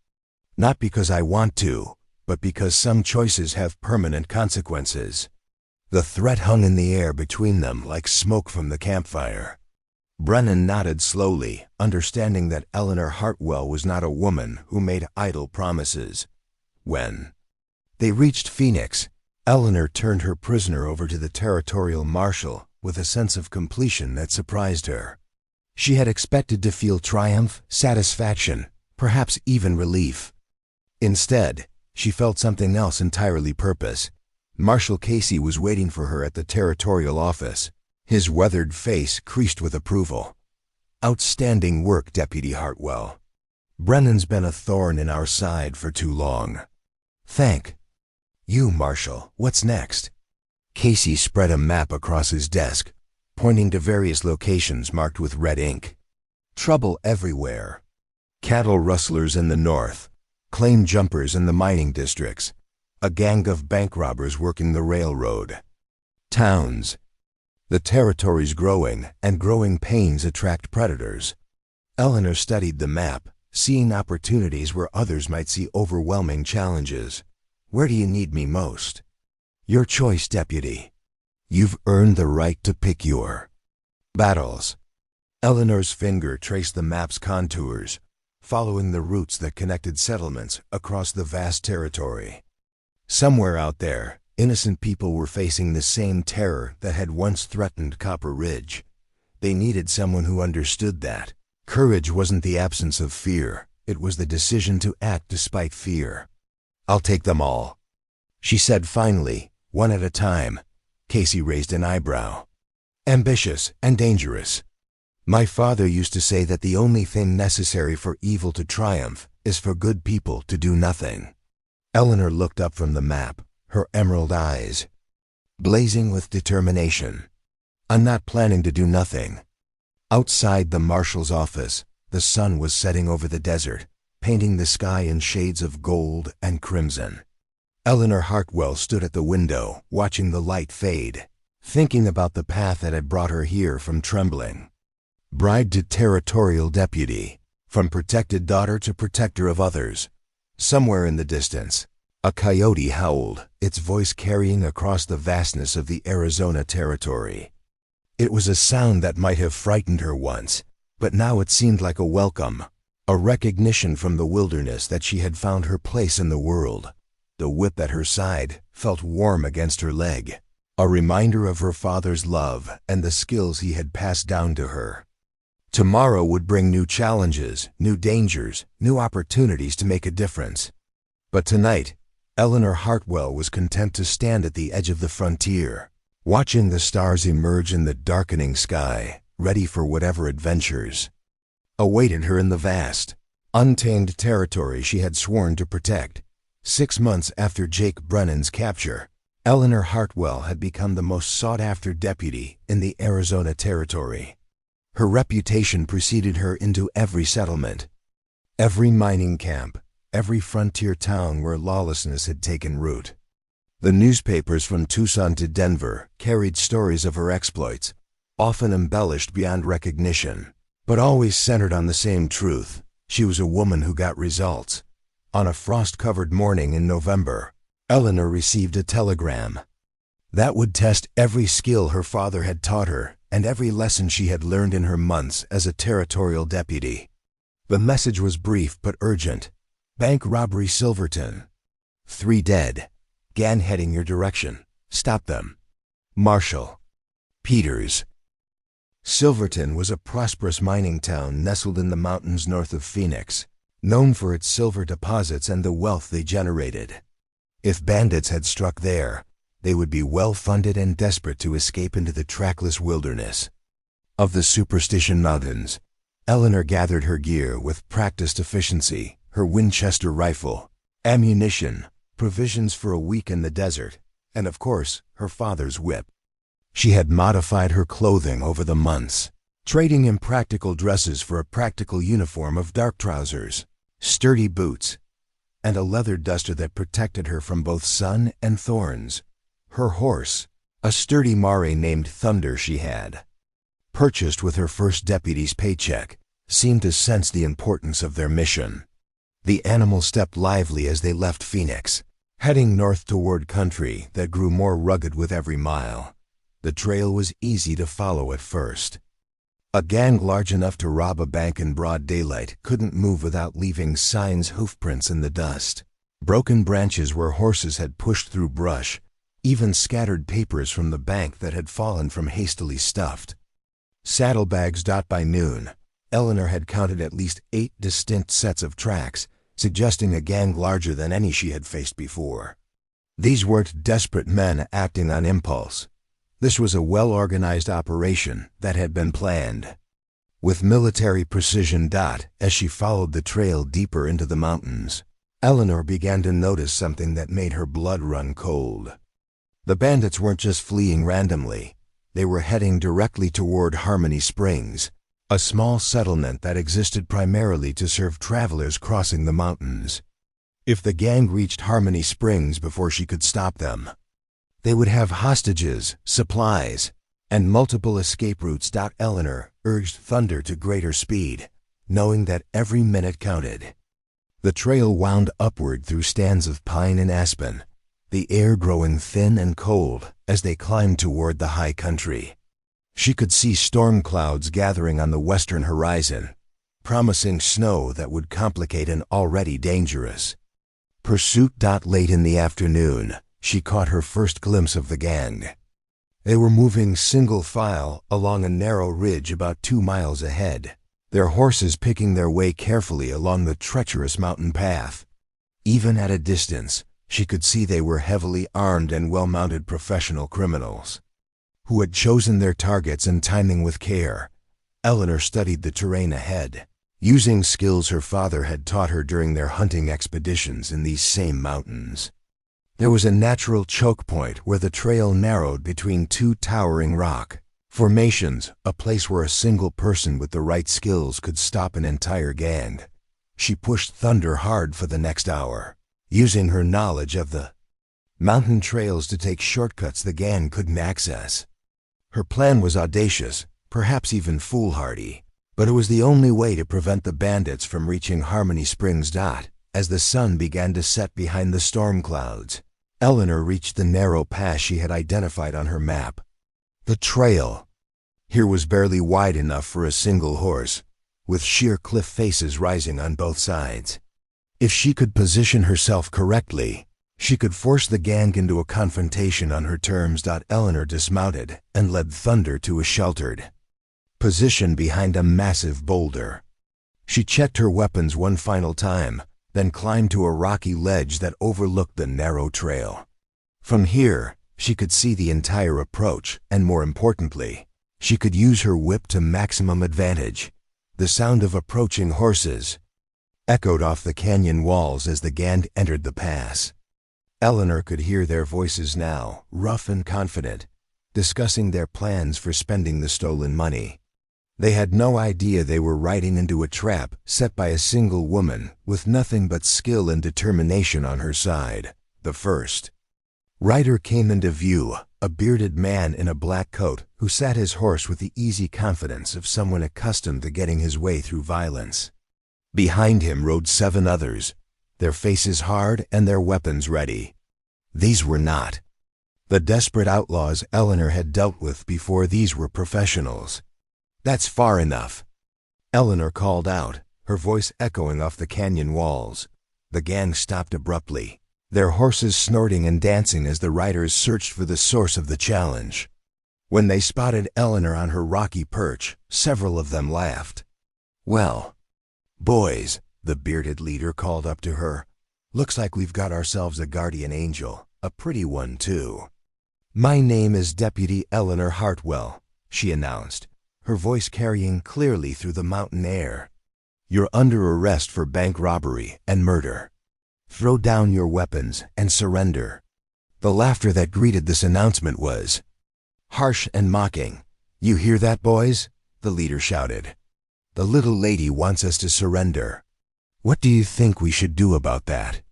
Not because I want to, but because some choices have permanent consequences." The threat hung in the air between them like smoke from the campfire. Brennan nodded slowly, understanding that Eleanor Hartwell was not a woman who made idle promises. When they reached Phoenix, Eleanor turned her prisoner over to the territorial marshal with a sense of completion that surprised her. She had expected to feel triumph, satisfaction, perhaps even relief. Instead, she felt something else entirely: purpose. Marshal Casey was waiting for her at the territorial office, his weathered face creased with approval. "Outstanding work, Deputy Hartwell. Brennan's been a thorn in our side for too long." "Thank you, Marshal. What's next?" Casey spread a map across his desk, pointing to various locations marked with red ink. "Trouble everywhere. Cattle rustlers in the north, claim jumpers in the mining districts, a gang of bank robbers working the railroad. Towns. The territory's growing, and growing pains attract predators." Eleanor studied the map, seeing opportunities where others might see overwhelming challenges. "Where do you need me most?" "Your choice, Deputy. You've earned the right to pick your battles." Eleanor's finger traced the map's contours, following the routes that connected settlements across the vast territory. Somewhere out there, innocent people were facing the same terror that had once threatened Copper Ridge. They needed someone who understood that. Courage wasn't the absence of fear, it was the decision to act despite fear. "I'll take them all," she said finally, one at a time. Casey raised an eyebrow. "Ambitious and dangerous. My father used to say that the only thing necessary for evil to triumph is for good people to do nothing." Eleanor looked up from the map, her emerald eyes blazing with determination. "I'm not planning to do nothing." Outside the marshal's office, the sun was setting over the desert, painting the sky in shades of gold and crimson. Eleanor Hartwell stood at the window, watching the light fade, thinking about the path that had brought her here from Trembling. Bride to territorial deputy, from protected daughter to protector of others. Somewhere in the distance, a coyote howled, its voice carrying across the vastness of the Arizona territory. It was a sound that might have frightened her once, but now it seemed like a welcome, a recognition from the wilderness that she had found her place in the world. The whip at her side felt warm against her leg, a reminder of her father's love and the skills he had passed down to her. Tomorrow would bring new challenges, new dangers, new opportunities to make a difference. But tonight, Eleanor Hartwell was content to stand at the edge of the frontier, watching the stars emerge in the darkening sky, ready for whatever adventures awaited her in the vast, untamed territory she had sworn to protect. 6 months after Jake Brennan's capture, Eleanor Hartwell had become the most sought-after deputy in the Arizona territory. Her reputation preceded her into every settlement, every mining camp, every frontier town where lawlessness had taken root. The newspapers from Tucson to Denver carried stories of her exploits, often embellished beyond recognition, but always centered on the same truth. She was a woman who got results. On a frost-covered morning in November, Eleanor received a telegram that would test every skill her father had taught her and every lesson she had learned in her months as a territorial deputy. The message was brief but urgent. "Bank robbery, Silverton. 3 dead. Gang heading your direction. Stop them. Marshall Peters." Silverton was a prosperous mining town nestled in the mountains north of Phoenix, known for its silver deposits and the wealth they generated. If bandits had struck there, they would be well-funded and desperate to escape into the trackless wilderness of the Superstition Mountains. Eleanor gathered her gear with practiced efficiency, her Winchester rifle, ammunition, provisions for a week in the desert, and of course, her father's whip. She had modified her clothing over the months, trading impractical dresses for a practical uniform of dark trousers, sturdy boots, and a leather duster that protected her from both sun and thorns. Her horse, a sturdy mare named Thunder she had, purchased with her first deputy's paycheck, seemed to sense the importance of their mission. The animal stepped lively as they left Phoenix, heading north toward country that grew more rugged with every mile. The trail was easy to follow at first. A gang large enough to rob a bank in broad daylight couldn't move without leaving signs, hoofprints in the dust, broken branches where horses had pushed through brush, even scattered papers from the bank that had fallen from hastily stuffed saddlebags. By noon, Eleanor had counted at least 8 distinct sets of tracks, suggesting a gang larger than any she had faced before. These weren't desperate men acting on impulse. This was a well-organized operation that had been planned. With military precision. As she followed the trail deeper into the mountains, Eleanor began to notice something that made her blood run cold. The bandits weren't just fleeing randomly. They were heading directly toward Harmony Springs, a small settlement that existed primarily to serve travelers crossing the mountains. If the gang reached Harmony Springs before she could stop them, they would have hostages, supplies, and multiple escape routes. Eleanor urged Thunder to greater speed, knowing that every minute counted. The trail wound upward through stands of pine and aspen, the air growing thin and cold as they climbed toward the high country. She could see storm clouds gathering on the western horizon, promising snow that would complicate an already dangerous pursuit. Late in the afternoon, she caught her first glimpse of the gang. They were moving single file along a narrow ridge about 2 miles ahead, their horses picking their way carefully along the treacherous mountain path. Even at a distance, she could see they were heavily armed and well-mounted professional criminals who had chosen their targets and timing with care. Eleanor studied the terrain ahead, using skills her father had taught her during their hunting expeditions in these same mountains. There was a natural choke point where the trail narrowed between 2 towering rock formations, a place where a single person with the right skills could stop an entire gang. She pushed Thunder hard for the next hour, using her knowledge of the mountain trails to take shortcuts the gang couldn't access. Her plan was audacious, perhaps even foolhardy, but it was the only way to prevent the bandits from reaching Harmony Springs. As the sun began to set behind the storm clouds, Eleanor reached the narrow pass she had identified on her map. The trail here was barely wide enough for a single horse, with sheer cliff faces rising on both sides. If she could position herself correctly, she could force the gang into a confrontation on her terms. Eleanor dismounted and led Thunder to a sheltered position behind a massive boulder. She checked her weapons one final time, then climbed to a rocky ledge that overlooked the narrow trail. From here, she could see the entire approach, and more importantly, she could use her whip to maximum advantage. The sound of approaching horses echoed off the canyon walls as the gang entered the pass. Eleanor could hear their voices now, rough and confident, discussing their plans for spending the stolen money. They had no idea they were riding into a trap set by a single woman with nothing but skill and determination on her side. The first rider came into view, a bearded man in a black coat who sat his horse with the easy confidence of someone accustomed to getting his way through violence. Behind him rode 7 others, their faces hard and their weapons ready. These were not the desperate outlaws Eleanor had dealt with before. These were professionals. "That's far enough," Eleanor called out, her voice echoing off the canyon walls. The gang stopped abruptly, their horses snorting and dancing as the riders searched for the source of the challenge. When they spotted Eleanor on her rocky perch, several of them laughed. "Well, boys," the bearded leader called up to her, "looks like we've got ourselves a guardian angel, a pretty one too." "My name is Deputy Eleanor Hartwell," she announced, her voice carrying clearly through the mountain air. "You're under arrest for bank robbery and murder. Throw down your weapons and surrender." The laughter that greeted this announcement was harsh and mocking. "You hear that, boys?" the leader shouted. "The little lady wants us to surrender. What do you think we should do about that?"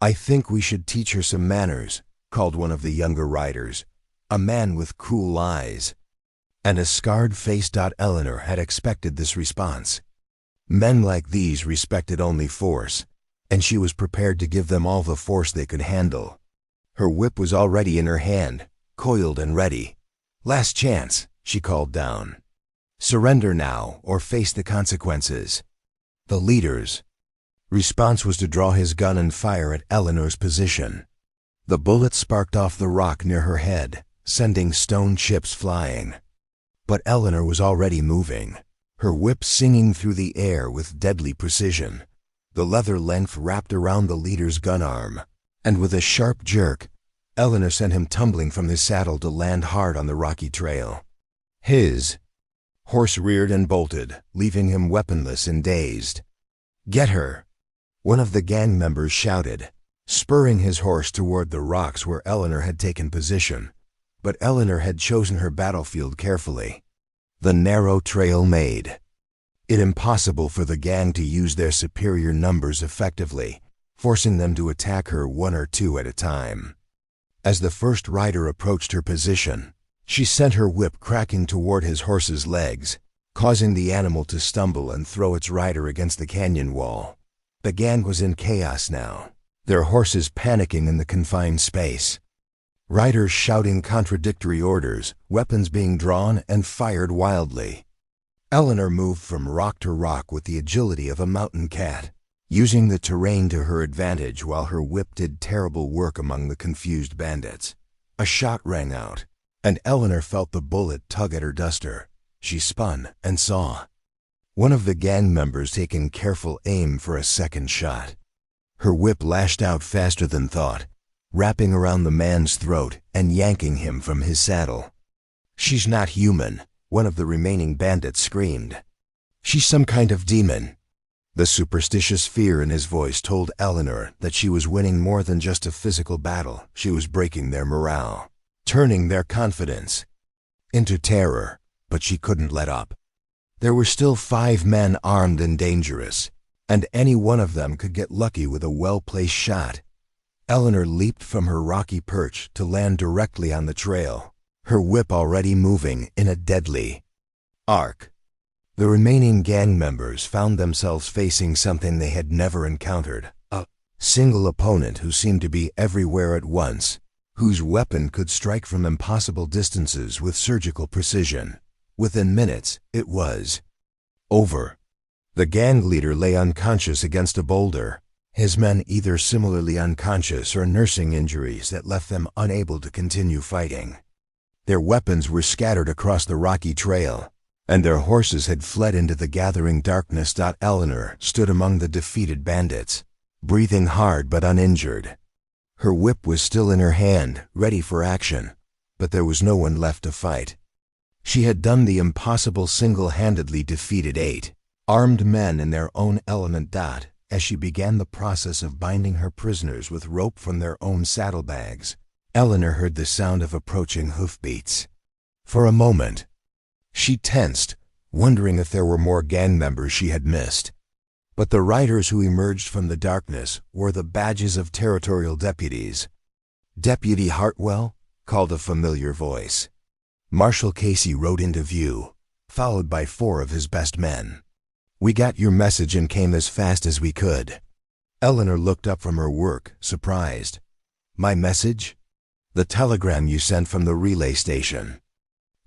"I think we should teach her some manners," called one of the younger riders, a man with cruel eyes and a scarred face. Eleanor had expected this response. Men like these respected only force, and she was prepared to give them all the force they could handle. Her whip was already in her hand, coiled and ready. "Last chance," she called down. "Surrender now or face the consequences." The leader's response was to draw his gun and fire at Eleanor's position. The bullet sparked off the rock near her head, sending stone chips flying. But Eleanor was already moving, her whip singing through the air with deadly precision. The leather length wrapped around the leader's gun arm, and with a sharp jerk, Eleanor sent him tumbling from his saddle to land hard on the rocky trail. His horse reared and bolted, leaving him weaponless and dazed. "Get her!" one of the gang members shouted, spurring his horse toward the rocks where Eleanor had taken position. But Eleanor had chosen her battlefield carefully. The narrow trail made it impossible for the gang to use their superior numbers effectively, forcing them to attack her one or two at a time. As the first rider approached her position, she sent her whip cracking toward his horse's legs, causing the animal to stumble and throw its rider against the canyon wall. The gang was in chaos now, their horses panicking in the confined space. Riders shouting contradictory orders, weapons being drawn and fired wildly. Eleanor moved from rock to rock with the agility of a mountain cat, using the terrain to her advantage while her whip did terrible work among the confused bandits. A shot rang out, and Eleanor felt the bullet tug at her duster. She spun and saw one of the gang members taking careful aim for a second shot. Her whip lashed out faster than thought, wrapping around the man's throat and yanking him from his saddle. "She's not human," one of the remaining bandits screamed. "She's some kind of demon." The superstitious fear in his voice told Eleanor that she was winning more than just a physical battle. She was breaking their morale, turning their confidence into terror, but she couldn't let up. There were still 5 men armed and dangerous, and any one of them could get lucky with a well-placed shot. Eleanor leaped from her rocky perch to land directly on the trail, her whip already moving in a deadly arc. The remaining gang members found themselves facing something they had never encountered, a single opponent who seemed to be everywhere at once, whose weapon could strike from impossible distances with surgical precision. Within minutes, it was over. The gang leader lay unconscious against a boulder, his men either similarly unconscious or nursing injuries that left them unable to continue fighting. Their weapons were scattered across the rocky trail, and their horses had fled into the gathering darkness. Eleanor stood among the defeated bandits, breathing hard but uninjured. Her whip was still in her hand, ready for action, but there was no one left to fight. She had done the impossible single-handedly, defeated 8 armed men in their own element. As she began the process of binding her prisoners with rope from their own saddlebags, Eleanor heard the sound of approaching hoofbeats. For a moment, she tensed, wondering if there were more gang members she had missed. But the riders who emerged from the darkness wore the badges of territorial deputies. "Deputy Hartwell?" called a familiar voice. Marshal Casey rode into view, followed by 4 of his best men. "We got your message and came as fast as we could." Eleanor looked up from her work, surprised. "My message?" "The telegram you sent from the relay station.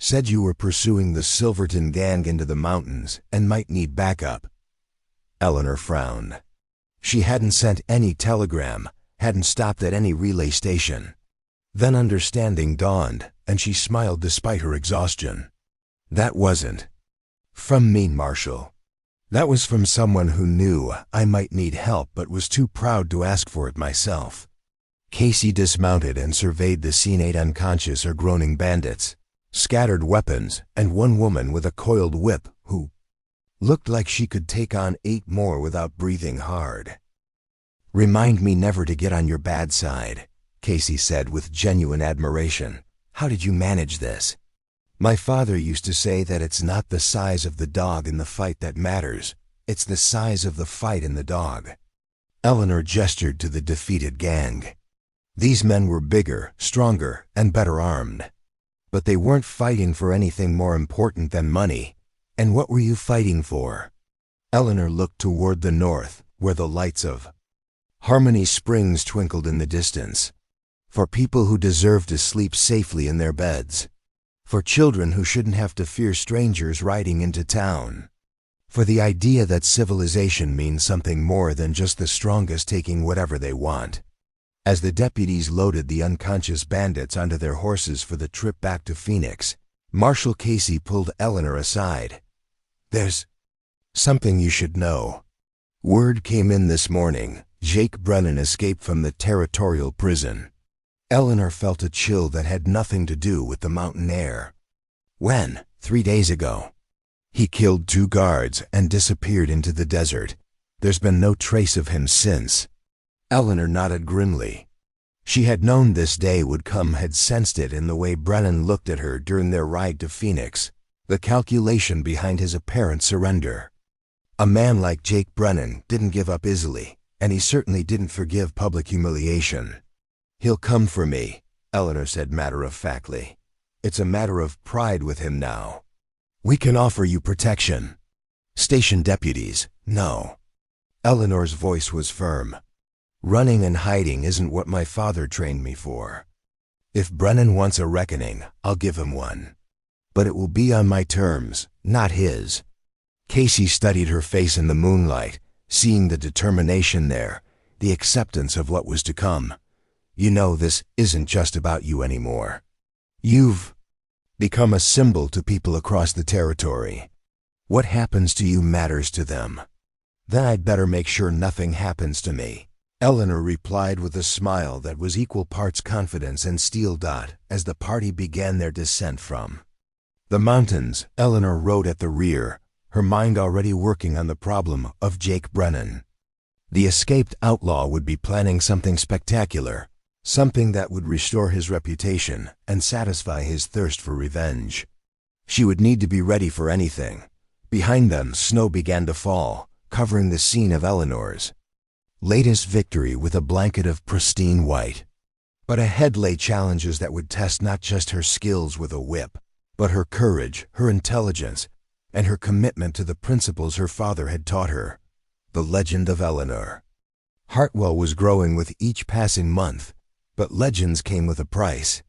Said you were pursuing the Silverton gang into the mountains and might need backup." Eleanor frowned. She hadn't sent any telegram, hadn't stopped at any relay station. Then understanding dawned, and she smiled despite her exhaustion. "That wasn't from me, Marshal. That was from someone who knew I might need help but was too proud to ask for it myself." Casey dismounted and surveyed the scene. 8 unconscious or groaning bandits, scattered weapons, and one woman with a coiled whip who looked like she could take on 8 more without breathing hard. "Remind me never to get on your bad side," Casey said with genuine admiration. "How did you manage this?" "My father used to say that it's not the size of the dog in the fight that matters, it's the size of the fight in the dog." Eleanor gestured to the defeated gang. These men were bigger, stronger, and better armed. But they weren't fighting for anything more important than money. And what were you fighting for? Eleanor looked toward the north, where the lights of Harmony Springs twinkled in the distance. For people who deserve to sleep safely in their beds. For children who shouldn't have to fear strangers riding into town. For the idea that civilization means something more than just the strongest taking whatever they want. As the deputies loaded the unconscious bandits onto their horses for the trip back to Phoenix, Marshal Casey pulled Eleanor aside. "There's something you should know. Word came in this morning. Jake Brennan escaped from the territorial prison. Eleanor felt a chill that had nothing to do with the mountain air. When? 3 days ago. He killed 2 guards and disappeared into the desert. There's been no trace of him since. Eleanor nodded grimly. She had known this day would come, had sensed it in the way Brennan looked at her during their ride to Phoenix, the calculation behind his apparent surrender. A man like Jake Brennan didn't give up easily, and he certainly didn't forgive public humiliation. "He'll come for me," Eleanor said matter-of-factly. "It's a matter of pride with him now. We can offer you protection. Station deputies, no." Eleanor's voice was firm. "Running and hiding isn't what my father trained me for. If Brennan wants a reckoning, I'll give him one. But it will be on my terms, not his." Casey studied her face in the moonlight, seeing the determination there, the acceptance of what was to come. "You know, this isn't just about you anymore. You've become a symbol to people across the territory. What happens to you matters to them. Then I'd better make sure nothing happens to me." Eleanor replied with a smile that was equal parts confidence and steel dot as the party began their descent from the mountains. Eleanor rode at the rear, her mind already working on the problem of Jake Brennan. The escaped outlaw would be planning something spectacular, something that would restore his reputation and satisfy his thirst for revenge. She would need to be ready for anything. Behind them, snow began to fall, covering the scene of Eleanor's latest victory with a blanket of pristine white. But ahead lay challenges that would test not just her skills with a whip, but her courage, her intelligence, and her commitment to the principles her father had taught her. The legend of Eleanor. Hartwell was growing with each passing month, but legends came with a price.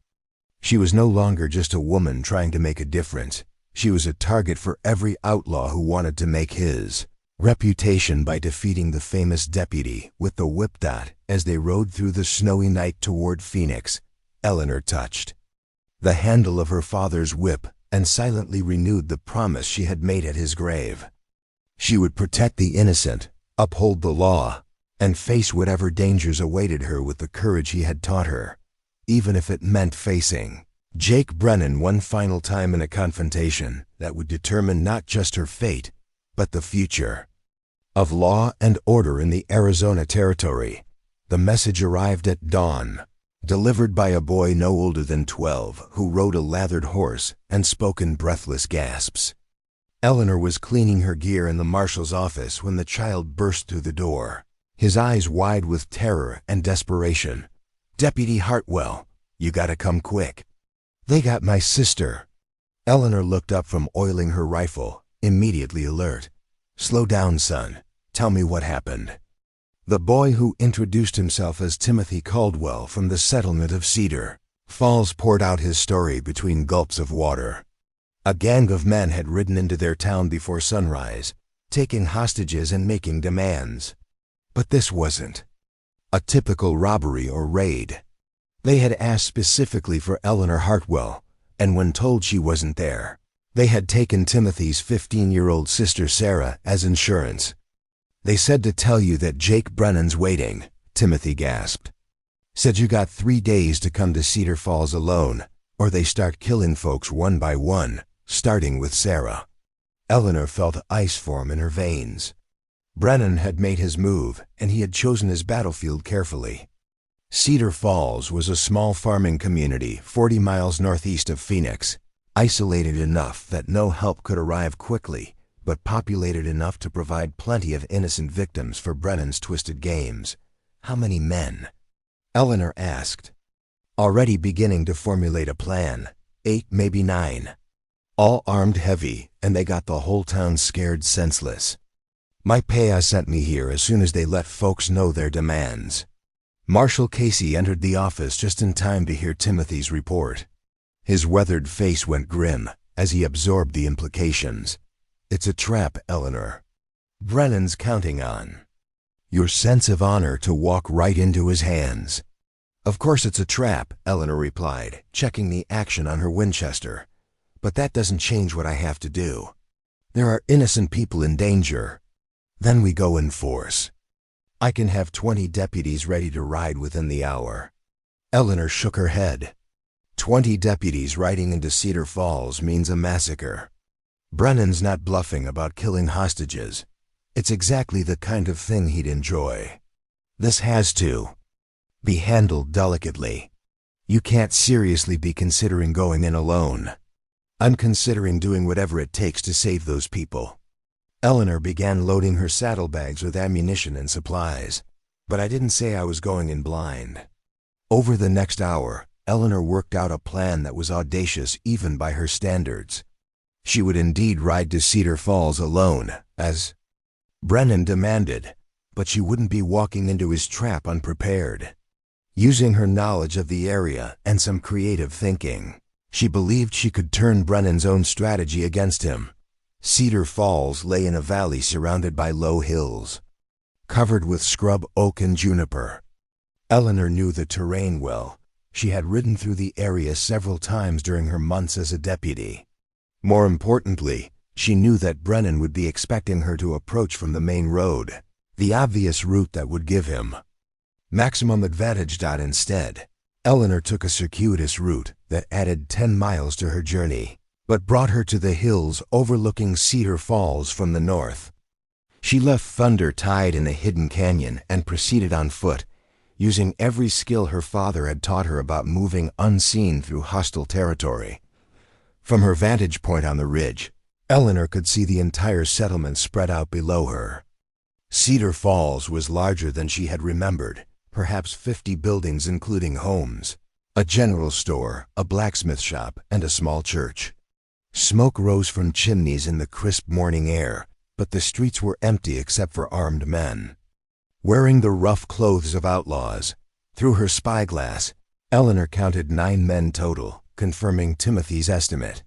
She was no longer just a woman trying to make a difference. She was a target for every outlaw who wanted to make his reputation by defeating the famous deputy with the whip dot. As they rode through the snowy night toward Phoenix, Eleanor touched the handle of her father's whip and silently renewed the promise she had made at his grave. She would protect the innocent, uphold the law, and face whatever dangers awaited her with the courage he had taught her, even if it meant facing Jake Brennan one final time in a confrontation that would determine not just her fate, but the future of law and order in the Arizona Territory. The message arrived at dawn, delivered by a boy no older than 12 who rode a lathered horse and spoke in breathless gasps. Eleanor was cleaning her gear in the marshal's office when the child burst through the door, his eyes wide with terror and desperation. "Deputy Hartwell, you gotta come quick. They got my sister." Eleanor looked up from oiling her rifle, immediately alert. "Slow down, son. Tell me what happened." The boy, who introduced himself as Timothy Caldwell from the settlement of Cedar Falls, poured out his story between gulps of water. A gang of men had ridden into their town before sunrise, taking hostages and making demands. But this wasn't a typical robbery or raid. They had asked specifically for Eleanor Hartwell, and when told she wasn't there, they had taken Timothy's 15-year-old sister Sarah as insurance. "They said to tell you that Jake Brennan's waiting," Timothy gasped. "Said you got 3 days to come to Cedar Falls alone, or they start killing folks one by one, starting with Sarah." Eleanor felt ice form in her veins. Brennan had made his move, and he had chosen his battlefield carefully. Cedar Falls was a small farming community 40 miles northeast of Phoenix, isolated enough that no help could arrive quickly, but populated enough to provide plenty of innocent victims for Brennan's twisted games. "How many men?" Eleanor asked, already beginning to formulate a plan. 8, maybe 9. All armed heavy, and they got the whole town scared senseless. "My paya sent me here as soon as they let folks know their demands." Marshal Casey entered the office just in time to hear Timothy's report. His weathered face went grim as he absorbed the implications. "It's a trap, Eleanor. Brennan's counting on your sense of honor to walk right into his hands." "Of course it's a trap," Eleanor replied, checking the action on her Winchester. "But that doesn't change what I have to do. There are innocent people in danger. Then we go in force. I can have 20 deputies ready to ride within the hour." Eleanor shook her head. 20 deputies riding into Cedar Falls means a massacre. Brennan's not bluffing about killing hostages. It's exactly the kind of thing he'd enjoy. This has to be handled delicately. You can't seriously be considering going in alone. I'm considering doing whatever it takes to save those people. Eleanor began loading her saddlebags with ammunition and supplies, but I didn't say I was going in blind. Over the next hour, Eleanor worked out a plan that was audacious even by her standards. She would indeed ride to Cedar Falls alone, as Brennan demanded, but she wouldn't be walking into his trap unprepared. Using her knowledge of the area and some creative thinking, she believed she could turn Brennan's own strategy against him. Cedar Falls lay in a valley surrounded by low hills, covered with scrub oak and juniper. Eleanor knew the terrain well. She had ridden through the area several times during her months as a deputy. More importantly, she knew that Brennan would be expecting her to approach from the main road, the obvious route that would give him maximum advantage. Instead, Eleanor took a circuitous route that added 10 miles to her journey, but brought her to the hills overlooking Cedar Falls from the north. She left Thunder tied in a hidden canyon and proceeded on foot, using every skill her father had taught her about moving unseen through hostile territory. From her vantage point on the ridge, Eleanor could see the entire settlement spread out below her. Cedar Falls was larger than she had remembered, perhaps 50 buildings including homes, a general store, a blacksmith shop, and a small church. Smoke rose from chimneys in the crisp morning air, but the streets were empty except for armed men, wearing the rough clothes of outlaws. Through her spyglass, Eleanor counted 9 men total, confirming Timothy's estimate.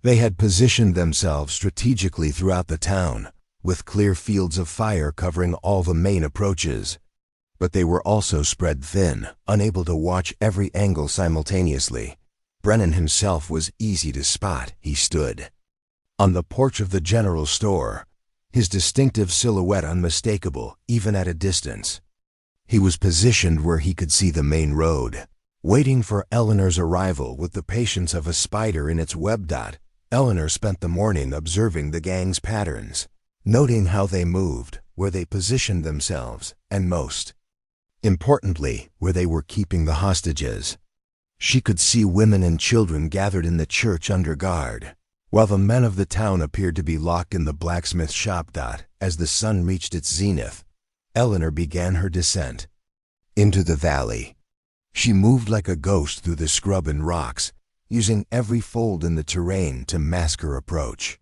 They had positioned themselves strategically throughout the town, with clear fields of fire covering all the main approaches. But they were also spread thin, unable to watch every angle simultaneously. Brennan himself was easy to spot. He stood on the porch of the general store, his distinctive silhouette unmistakable, even at a distance. He was positioned where he could see the main road, waiting for Eleanor's arrival with the patience of a spider in its web. Eleanor spent the morning observing the gang's patterns, noting how they moved, where they positioned themselves, and most importantly, where they were keeping the hostages. She could see women and children gathered in the church under guard, while the men of the town appeared to be locked in the blacksmith shop. As the sun reached its zenith, Eleanor began her descent into the valley. She moved like a ghost through the scrub and rocks, using every fold in the terrain to mask her approach.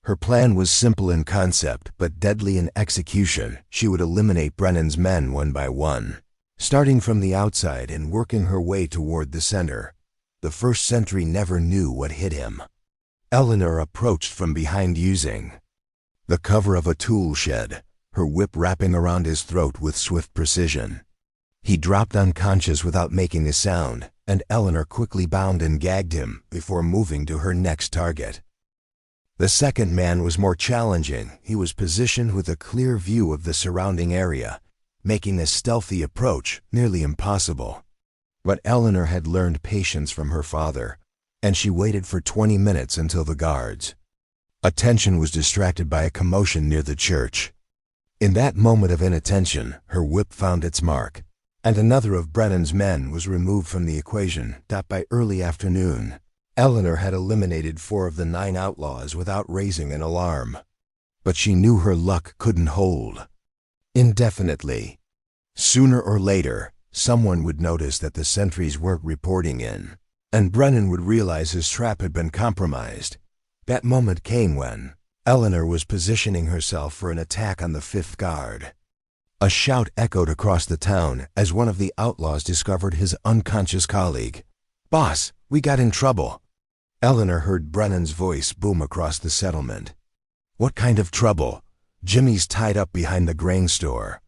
Her plan was simple in concept, but deadly in execution. She would eliminate Brennan's men one by one, starting from the outside and working her way toward the center. The first sentry never knew what hit him. Eleanor approached from behind using the cover of a tool shed, her whip wrapping around his throat with swift precision. He dropped unconscious without making a sound, and Eleanor quickly bound and gagged him before moving to her next target. The second man was more challenging. He was positioned with a clear view of the surrounding area, making a stealthy approach nearly impossible. But Eleanor had learned patience from her father, and she waited for 20 minutes until the guards' attention was distracted by a commotion near the church. In that moment of inattention, her whip found its mark, and another of Brennan's men was removed from the equation. By early afternoon, Eleanor had eliminated 4 of the 9 outlaws without raising an alarm. But she knew her luck couldn't hold indefinitely. Sooner or later, someone would notice that the sentries weren't reporting in, and Brennan would realize his trap had been compromised. That moment came when Eleanor was positioning herself for an attack on the 5th guard. A shout echoed across the town as one of the outlaws discovered his unconscious colleague. "Boss, we got in trouble." Eleanor heard Brennan's voice boom across the settlement. "What kind of trouble?" "Jimmy's tied up behind the grain store.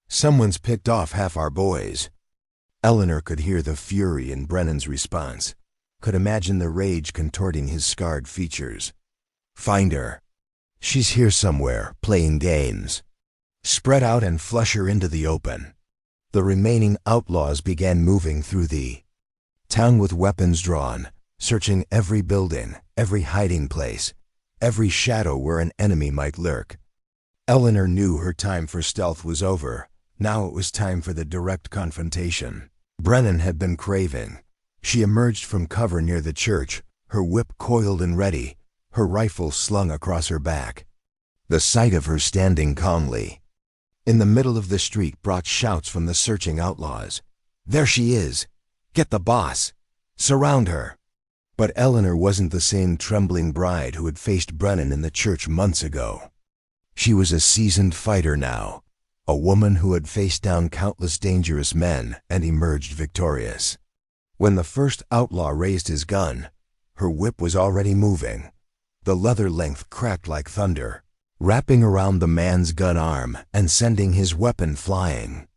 Someone's picked off half our boys." Eleanor could hear the fury in Brennan's response, could imagine the rage contorting his scarred features. "Find her. She's here somewhere, playing games. Spread out and flush her into the open." The remaining outlaws began moving through the town with weapons drawn, searching every building, every hiding place, every shadow where an enemy might lurk. Eleanor knew her time for stealth was over. Now it was time for the direct confrontation. Brennan had been craving. She emerged from cover near the church, her whip coiled and ready, her rifle slung across her back. The sight of her standing calmly in the middle of the street brought shouts from the searching outlaws. "There she is! Get the boss! Surround her!" But Eleanor wasn't the same trembling bride who had faced Brennan in the church months ago. She was a seasoned fighter now, a woman who had faced down countless dangerous men and emerged victorious. When the first outlaw raised his gun, her whip was already moving. The leather length cracked like thunder, wrapping around the man's gun arm and sending his weapon flying.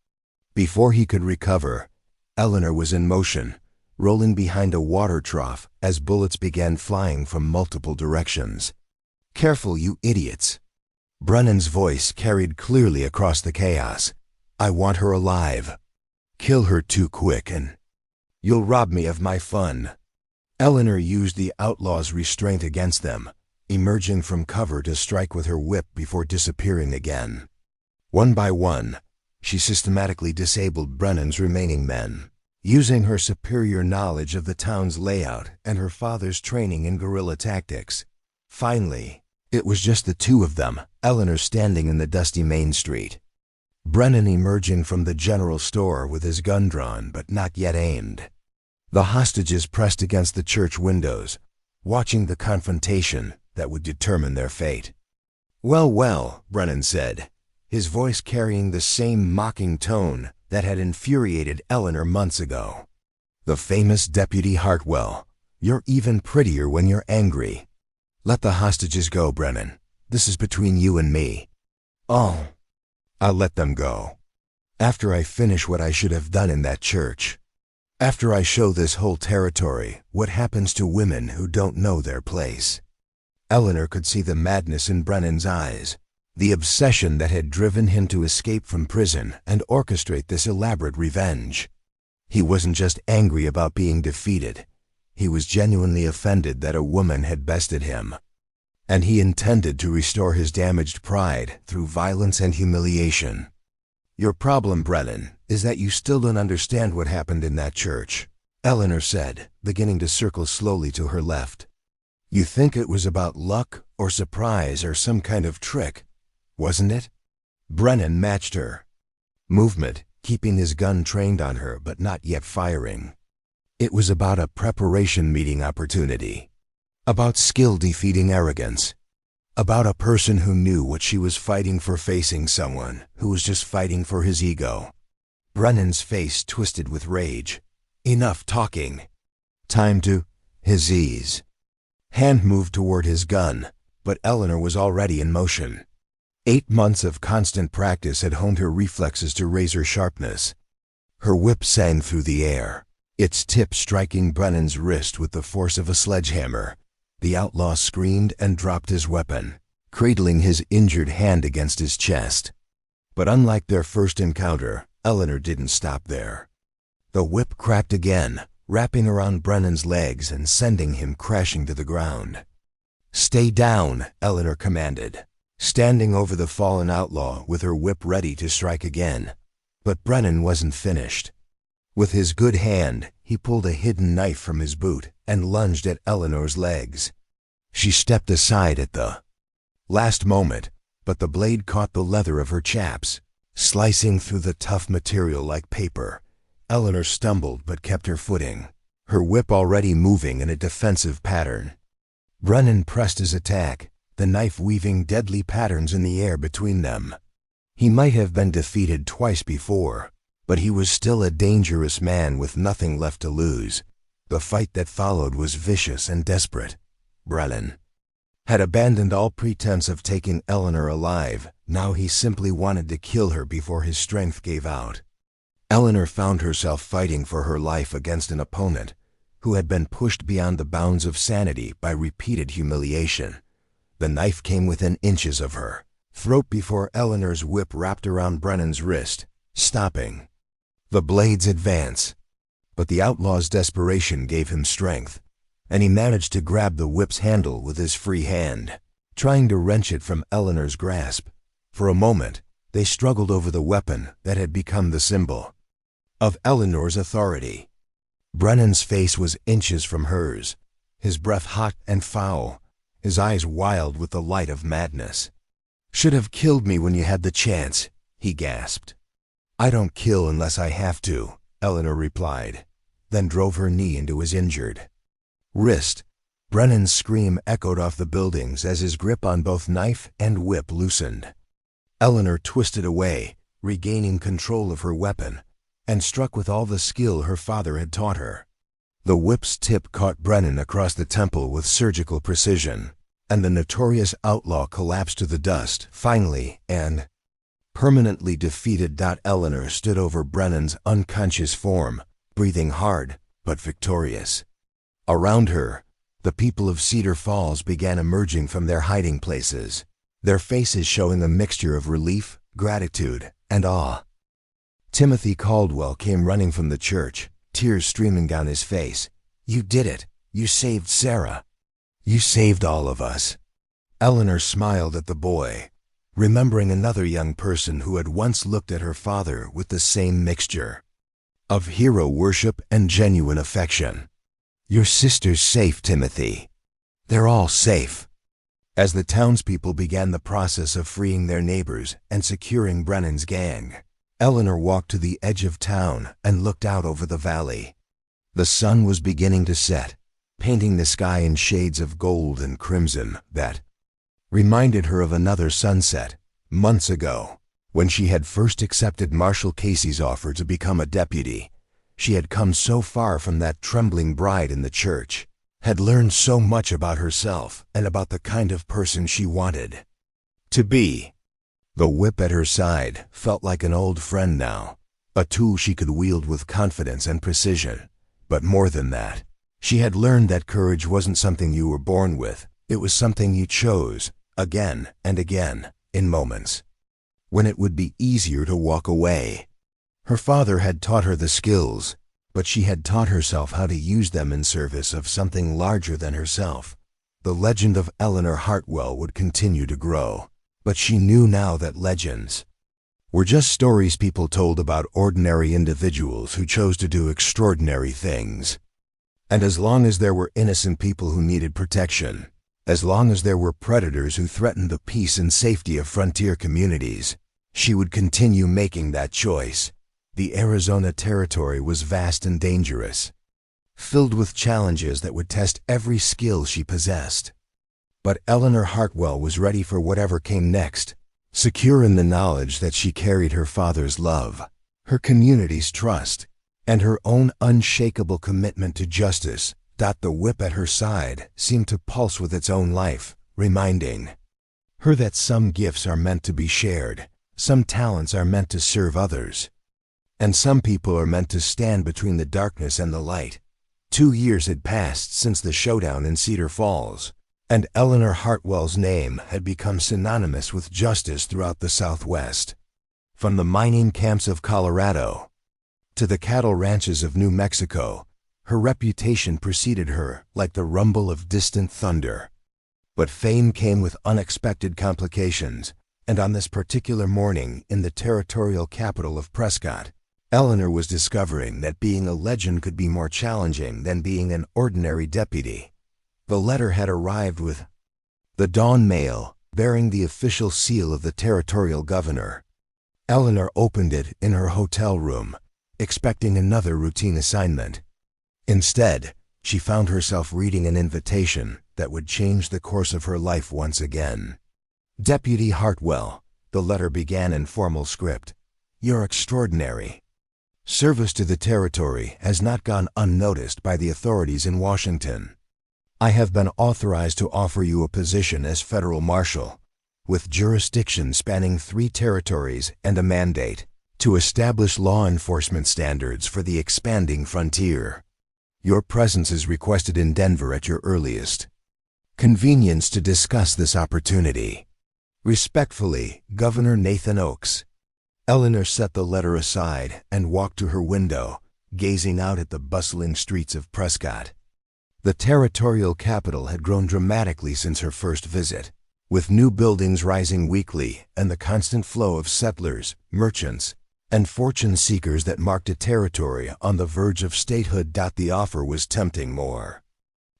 Before he could recover, Eleanor was in motion, rolling behind a water trough as bullets began flying from multiple directions. "Careful, you idiots!" Brennan's voice carried clearly across the chaos. "I want her alive. Kill her too quick and you'll rob me of my fun." Eleanor used the outlaw's restraint against them, emerging from cover to strike with her whip before disappearing again. One by one, she systematically disabled Brennan's remaining men, using her superior knowledge of the town's layout and her father's training in guerrilla tactics. Finally, it was just the two of them, Eleanor standing in the dusty main street, Brennan emerging from the general store with his gun drawn but not yet aimed. The hostages pressed against the church windows, watching the confrontation that would determine their fate. "Well, well," Brennan said, his voice carrying the same mocking tone that had infuriated Eleanor months ago. "The famous Deputy Hartwell, you're even prettier when you're angry. Let the hostages go, Brennan. This is between you and me." "Oh, I'll let them go. After I finish what I should have done in that church. After I show this whole territory what happens to women who don't know their place." Eleanor could see the madness in Brennan's eyes, the obsession that had driven him to escape from prison and orchestrate this elaborate revenge. He wasn't just angry about being defeated. He was genuinely offended that a woman had bested him. And he intended to restore his damaged pride through violence and humiliation. "Your problem, Brennan, is that you still don't understand what happened in that church," Eleanor said, beginning to circle slowly to her left. "You think it was about luck or surprise or some kind of trick, wasn't it?" Brennan matched her movement, keeping his gun trained on her but not yet firing. It was about a preparation meeting opportunity, about skill defeating arrogance, about a person who knew what she was fighting for facing someone who was just fighting for his ego. Brennan's face twisted with rage. Enough talking. Time to his ease. Hand moved toward his gun, but Eleanor was already in motion. 8 months of constant practice had honed her reflexes to razor sharpness. Her whip sang through the air, its tip striking Brennan's wrist with the force of a sledgehammer. The outlaw screamed and dropped his weapon, cradling his injured hand against his chest. But unlike their first encounter, Eleanor didn't stop there. The whip cracked again, wrapping around Brennan's legs and sending him crashing to the ground. "Stay down," Eleanor commanded, standing over the fallen outlaw with her whip ready to strike again. But Brennan wasn't finished. With his good hand, he pulled a hidden knife from his boot and lunged at Eleanor's legs. She stepped aside at the last moment, but the blade caught the leather of her chaps, slicing through the tough material like paper. Eleanor stumbled but kept her footing, her whip already moving in a defensive pattern. Brennan pressed his attack, the knife weaving deadly patterns in the air between them. He might have been defeated twice before, but he was still a dangerous man with nothing left to lose. The fight that followed was vicious and desperate. Brennan had abandoned all pretense of taking Eleanor alive. Now he simply wanted to kill her before his strength gave out. Eleanor found herself fighting for her life against an opponent who had been pushed beyond the bounds of sanity by repeated humiliation. The knife came within inches of her throat before Eleanor's whip wrapped around Brennan's wrist, stopping. The blades advance. But the outlaw's desperation gave him strength, and he managed to grab the whip's handle with his free hand, trying to wrench it from Eleanor's grasp. For a moment, they struggled over the weapon that had become the symbol of Eleanor's authority. Brennan's face was inches from hers, his breath hot and foul, his eyes wild with the light of madness. "Should have killed me when you had the chance," he gasped. "I don't kill unless I have to," Eleanor replied, then drove her knee into his injured wrist. Brennan's scream echoed off the buildings as his grip on both knife and whip loosened. Eleanor twisted away, regaining control of her weapon, and struck with all the skill her father had taught her. The whip's tip caught Brennan across the temple with surgical precision, and the notorious outlaw collapsed to the dust finally and permanently defeated. Eleanor stood over Brennan's unconscious form, breathing hard but victorious. Around her, the people of Cedar Falls began emerging from their hiding places, their faces showing a mixture of relief, gratitude, and awe. Timothy Caldwell came running from the church, tears streaming down his face. "You did it. You saved Sarah. You saved all of us." Eleanor smiled at the boy, remembering another young person who had once looked at her father with the same mixture of hero worship and genuine affection. "Your sister's safe, Timothy. They're all safe." As the townspeople began the process of freeing their neighbors and securing Brennan's gang, Eleanor walked to the edge of town and looked out over the valley. The sun was beginning to set, painting the sky in shades of gold and crimson that reminded her of another sunset, months ago, when she had first accepted Marshal Casey's offer to become a deputy. She had come so far from that trembling bride in the church, had learned so much about herself and about the kind of person she wanted to be. The whip at her side felt like an old friend now, a tool she could wield with confidence and precision. But more than that, she had learned that courage wasn't something you were born with. It was something you chose, again and again, in moments when it would be easier to walk away. Her father had taught her the skills, but she had taught herself how to use them in service of something larger than herself. The legend of Eleanor Hartwell would continue to grow, but she knew now that legends were just stories people told about ordinary individuals who chose to do extraordinary things. And as long as there were innocent people who needed protection, as long as there were predators who threatened the peace and safety of frontier communities, she would continue making that choice. The Arizona Territory was vast and dangerous, filled with challenges that would test every skill she possessed. But Eleanor Hartwell was ready for whatever came next, secure in the knowledge that she carried her father's love, her community's trust, and her own unshakable commitment to justice. The whip at her side seemed to pulse with its own life, reminding her that some gifts are meant to be shared, some talents are meant to serve others, and some people are meant to stand between the darkness and the light. 2 years had passed since the showdown in Cedar Falls, and Eleanor Hartwell's name had become synonymous with justice throughout the Southwest. From the mining camps of Colorado to the cattle ranches of New Mexico, her reputation preceded her like the rumble of distant thunder. But fame came with unexpected complications, and on this particular morning in the territorial capital of Prescott, Eleanor was discovering that being a legend could be more challenging than being an ordinary deputy. The letter had arrived with the dawn mail, bearing the official seal of the territorial governor. Eleanor opened it in her hotel room, expecting another routine assignment. Instead, she found herself reading an invitation that would change the course of her life once again. "Deputy Hartwell," the letter began in formal script, "you're extraordinary. Service to the territory has not gone unnoticed by the authorities in Washington. I have been authorized to offer you a position as federal marshal, with jurisdiction spanning 3 territories and a mandate to establish law enforcement standards for the expanding frontier. Your presence is requested in Denver at your earliest convenience to discuss this opportunity. Respectfully, Governor Nathan Oakes." Eleanor set the letter aside and walked to her window, gazing out at the bustling streets of Prescott. The territorial capital had grown dramatically since her first visit, with new buildings rising weekly and the constant flow of settlers, merchants, and fortune seekers that marked a territory on the verge of statehood. The offer was tempting: more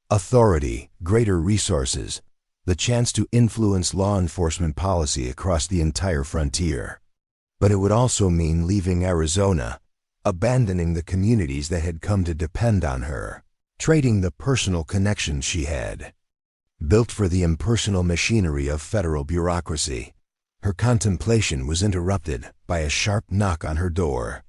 authority, greater resources, the chance to influence law enforcement policy across the entire frontier. But it would also mean leaving Arizona, abandoning the communities that had come to depend on her, trading the personal connections she had built for the impersonal machinery of federal bureaucracy. Her contemplation was interrupted by a sharp knock on her door.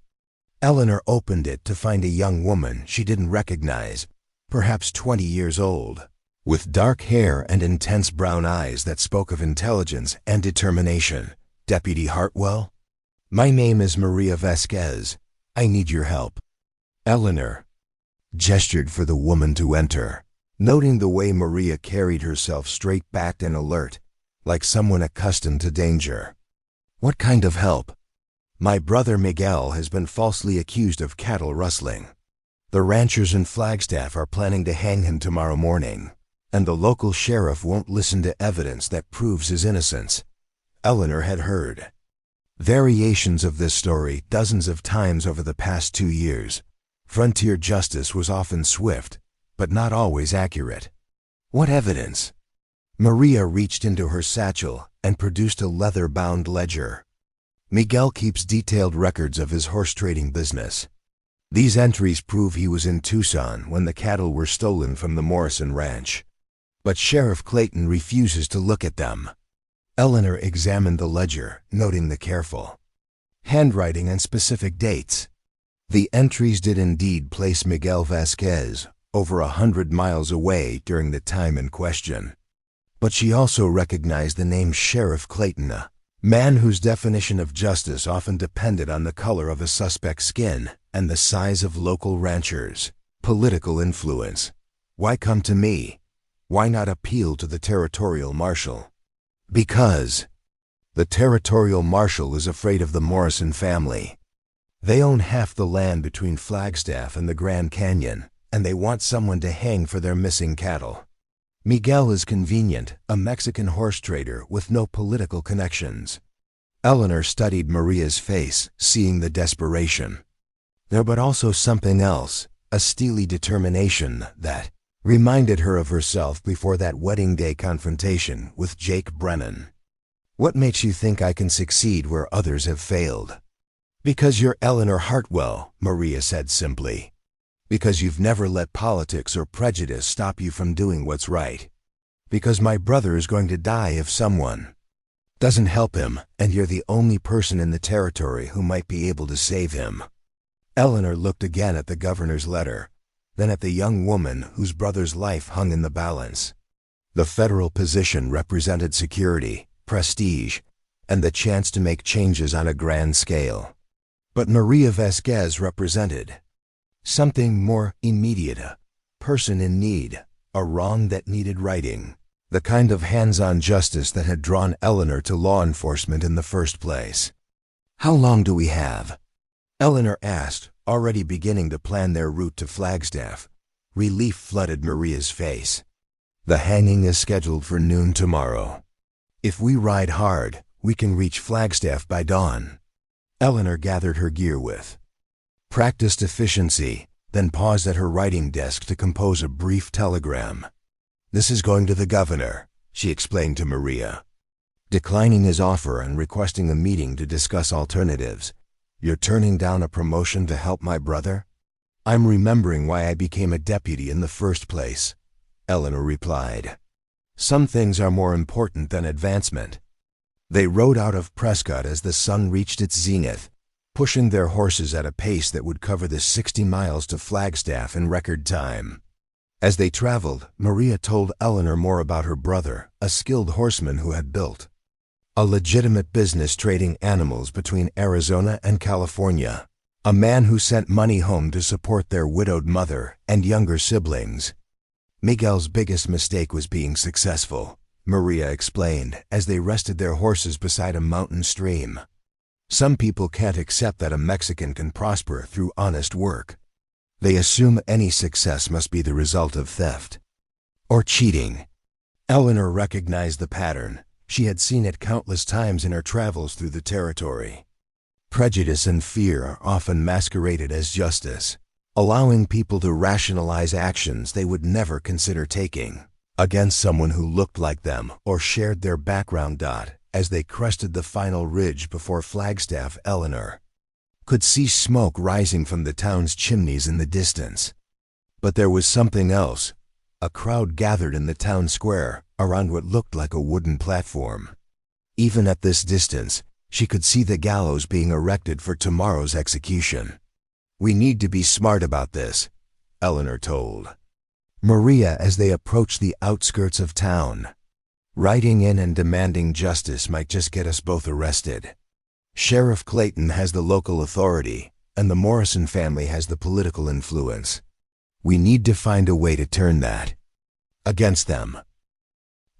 Eleanor opened it to find a young woman she didn't recognize, perhaps 20 years old, with dark hair and intense brown eyes that spoke of intelligence and determination. "Deputy Hartwell? My name is Maria Vasquez. I need your help." Eleanor gestured for the woman to enter, noting the way Maria carried herself, straight-backed and alert, like someone accustomed to danger. "What kind of help?" "My brother Miguel has been falsely accused of cattle rustling. The ranchers in Flagstaff are planning to hang him tomorrow morning, and the local sheriff won't listen to evidence that proves his innocence." Eleanor had heard variations of this story dozens of times over the past 2 years. Frontier justice was often swift, but not always accurate. "What evidence?" Maria reached into her satchel and produced a leather-bound ledger. "Miguel keeps detailed records of his horse trading business. These entries prove he was in Tucson when the cattle were stolen from the Morrison Ranch. But Sheriff Clayton refuses to look at them." Eleanor examined the ledger, noting the careful handwriting and specific dates. The entries did indeed place Miguel Vasquez over 100 miles away during the time in question. But she also recognized the name Sheriff Clayton, a man whose definition of justice often depended on the color of a suspect's skin and the size of local ranchers' political influence. "Why come to me? Why not appeal to the territorial marshal?" "Because the territorial marshal is afraid of the Morrison family. They own half the land between Flagstaff and the Grand Canyon, and they want someone to hang for their missing cattle. Miguel is convenient, a Mexican horse trader with no political connections." Eleanor studied Maria's face, seeing the desperation there, but also something else, a steely determination that reminded her of herself before that wedding day confrontation with Jake Brennan. "What makes you think I can succeed where others have failed?" "Because you're Eleanor Hartwell," Maria said simply. "Because you've never let politics or prejudice stop you from doing what's right. Because my brother is going to die if someone doesn't help him, and you're the only person in the territory who might be able to save him." Eleanor looked again at the governor's letter, then at the young woman whose brother's life hung in the balance. The federal position represented security, prestige, and the chance to make changes on a grand scale. But Maria Vasquez represented something more immediate, a person in need, a wrong that needed righting, the kind of hands-on justice that had drawn Eleanor to law enforcement in the first place. "How long do we have?" Eleanor asked, already beginning to plan their route to Flagstaff. Relief flooded Maria's face. "The hanging is scheduled for noon tomorrow. If we ride hard, we can reach Flagstaff by dawn." Eleanor gathered her gear with practiced efficiency, then paused at her writing desk to compose a brief telegram. "This is going to the governor," she explained to Maria, declining his offer and requesting a meeting to discuss alternatives. "You're turning down a promotion to help my brother?" "I'm remembering why I became a deputy in the first place," Eleanor replied. "Some things are more important than advancement." They rode out of Prescott as the sun reached its zenith, pushing their horses at a pace that would cover the 60 miles to Flagstaff in record time. As they traveled, Maria told Eleanor more about her brother, a skilled horseman who had built a legitimate business trading animals between Arizona and California, a man who sent money home to support their widowed mother and younger siblings. Miguel's biggest mistake was being successful, Maria explained as they rested their horses beside a mountain stream. Some people can't accept that a Mexican can prosper through honest work. They assume any success must be the result of theft or cheating. Eleanor recognized the pattern. She had seen it countless times in her travels through the territory. Prejudice and fear are often masqueraded as justice, allowing people to rationalize actions they would never consider taking against someone who looked like them or shared their background. As they crested the final ridge before Flagstaff, Eleanor could see smoke rising from the town's chimneys in the distance. But there was something else. A crowd gathered in the town square around what looked like a wooden platform. Even at this distance, she could see the gallows being erected for tomorrow's execution. "We need to be smart about this," Eleanor told Maria as they approached the outskirts of town. "Riding in and demanding justice might just get us both arrested. Sheriff Clayton has the local authority, and the Morrison family has the political influence. We need to find a way to turn that against them."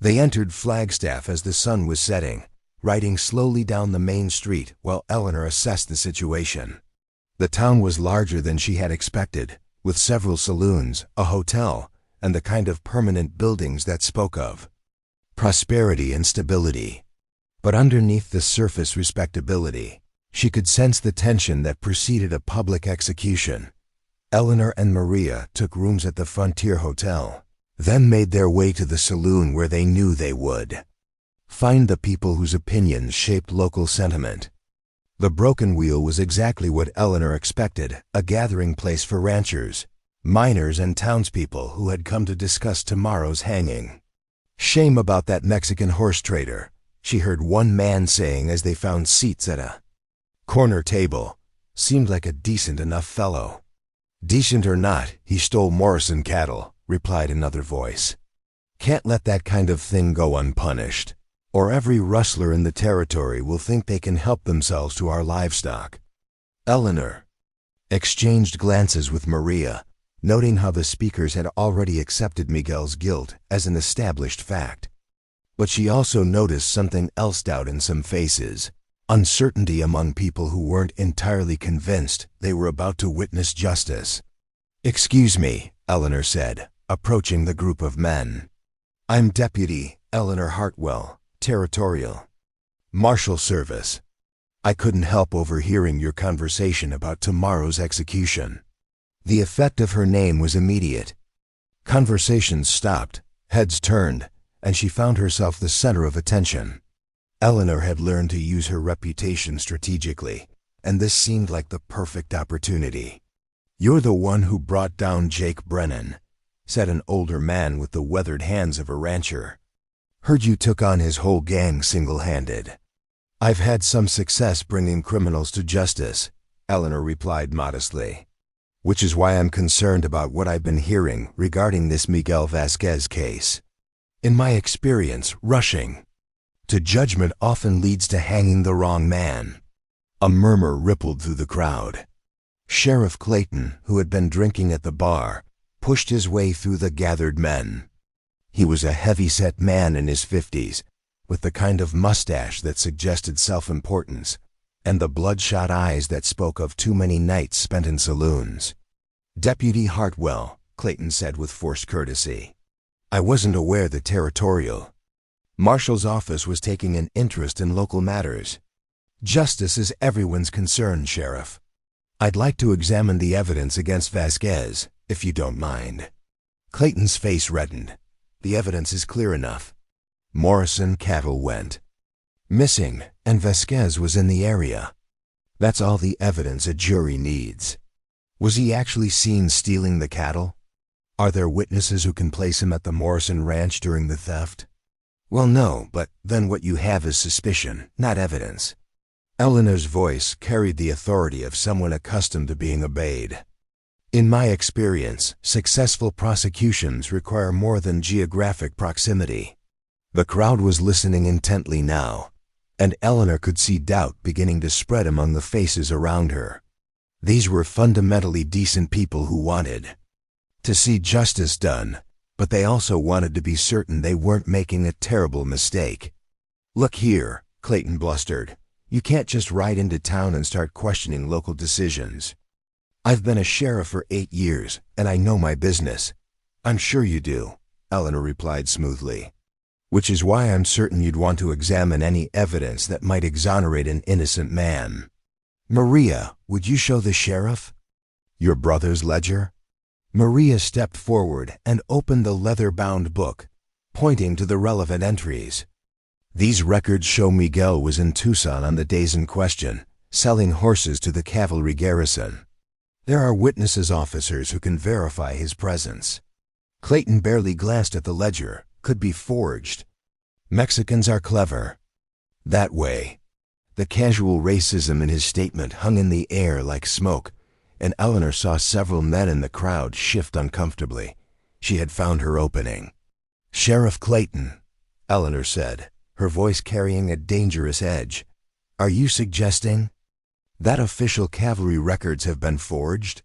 They entered Flagstaff as the sun was setting, riding slowly down the main street while Eleanor assessed the situation. The town was larger than she had expected, with several saloons, a hotel, and the kind of permanent buildings that spoke of prosperity and stability. But underneath the surface respectability, she could sense the tension that preceded a public execution. Eleanor and Maria took rooms at the Frontier Hotel, then made their way to the saloon where they knew they would find the people whose opinions shaped local sentiment. The Broken Wheel was exactly what Eleanor expected, a gathering place for ranchers, miners, and townspeople who had come to discuss tomorrow's hanging. "Shame about that Mexican horse trader," she heard one man saying as they found seats at a corner table. "Seemed like a decent enough fellow." "Decent or not, he stole Morrison cattle," replied another voice. "Can't let that kind of thing go unpunished, or every rustler in the territory will think they can help themselves to our livestock." Eleanor exchanged glances with Maria, noting how the speakers had already accepted Miguel's guilt as an established fact. But she also noticed something else: doubt in some faces, uncertainty among people who weren't entirely convinced they were about to witness justice. "Excuse me," Eleanor said, approaching the group of men. "I'm Deputy Eleanor Hartwell, Territorial Marshal Service. I couldn't help overhearing your conversation about tomorrow's execution." The effect of her name was immediate. Conversations stopped, heads turned, and she found herself the center of attention. Eleanor had learned to use her reputation strategically, and this seemed like the perfect opportunity. "You're the one who brought down Jake Brennan," said an older man with the weathered hands of a rancher. "Heard you took on his whole gang single-handed." "I've had some success bringing criminals to justice," Eleanor replied modestly. "Which is why I'm concerned about what I've been hearing regarding this Miguel Vasquez case. In my experience, rushing to judgment often leads to hanging the wrong man." A murmur rippled through the crowd. Sheriff Clayton, who had been drinking at the bar, pushed his way through the gathered men. He was a heavy-set man in his 50s, with the kind of mustache that suggested self-importance, and the bloodshot eyes that spoke of too many nights spent in saloons. "Deputy Hartwell," Clayton said with forced courtesy. "I wasn't aware the Territorial Marshal's office was taking an interest in local matters." "Justice is everyone's concern, Sheriff. I'd like to examine the evidence against Vasquez, if you don't mind." Clayton's face reddened. "The evidence is clear enough. Morrison cattle went missing, and Vasquez was in the area. That's all the evidence a jury needs. Was he actually seen stealing the cattle? Are there witnesses who can place him at the Morrison ranch during the theft? Well, no, but then what you have is suspicion, not evidence." Eleanor's voice carried the authority of someone accustomed to being obeyed. "In my experience, successful prosecutions require more than geographic proximity." The crowd was listening intently now, and Eleanor could see doubt beginning to spread among the faces around her. These were fundamentally decent people who wanted to see justice done, but they also wanted to be certain they weren't making a terrible mistake. "Look here," Clayton blustered. You can't just ride into town and start questioning local decisions. I've been a sheriff for 8 years, and I know my business. I'm sure you do, Eleanor replied smoothly. Which is why I'm certain you'd want to examine any evidence that might exonerate an innocent man. Maria, would you show the sheriff your brother's ledger? Maria stepped forward and opened the leather-bound book, pointing to the relevant entries. These records show Miguel was in Tucson on the days in question, selling horses to the cavalry garrison. There are witnesses officers who can verify his presence. Clayton barely glanced at the ledger. Could be forged. Mexicans are clever. That way. The casual racism in his statement hung in the air like smoke, and Eleanor saw several men in the crowd shift uncomfortably. She had found her opening. Sheriff Clayton, Eleanor said, her voice carrying a dangerous edge. Are you suggesting that official cavalry records have been forged?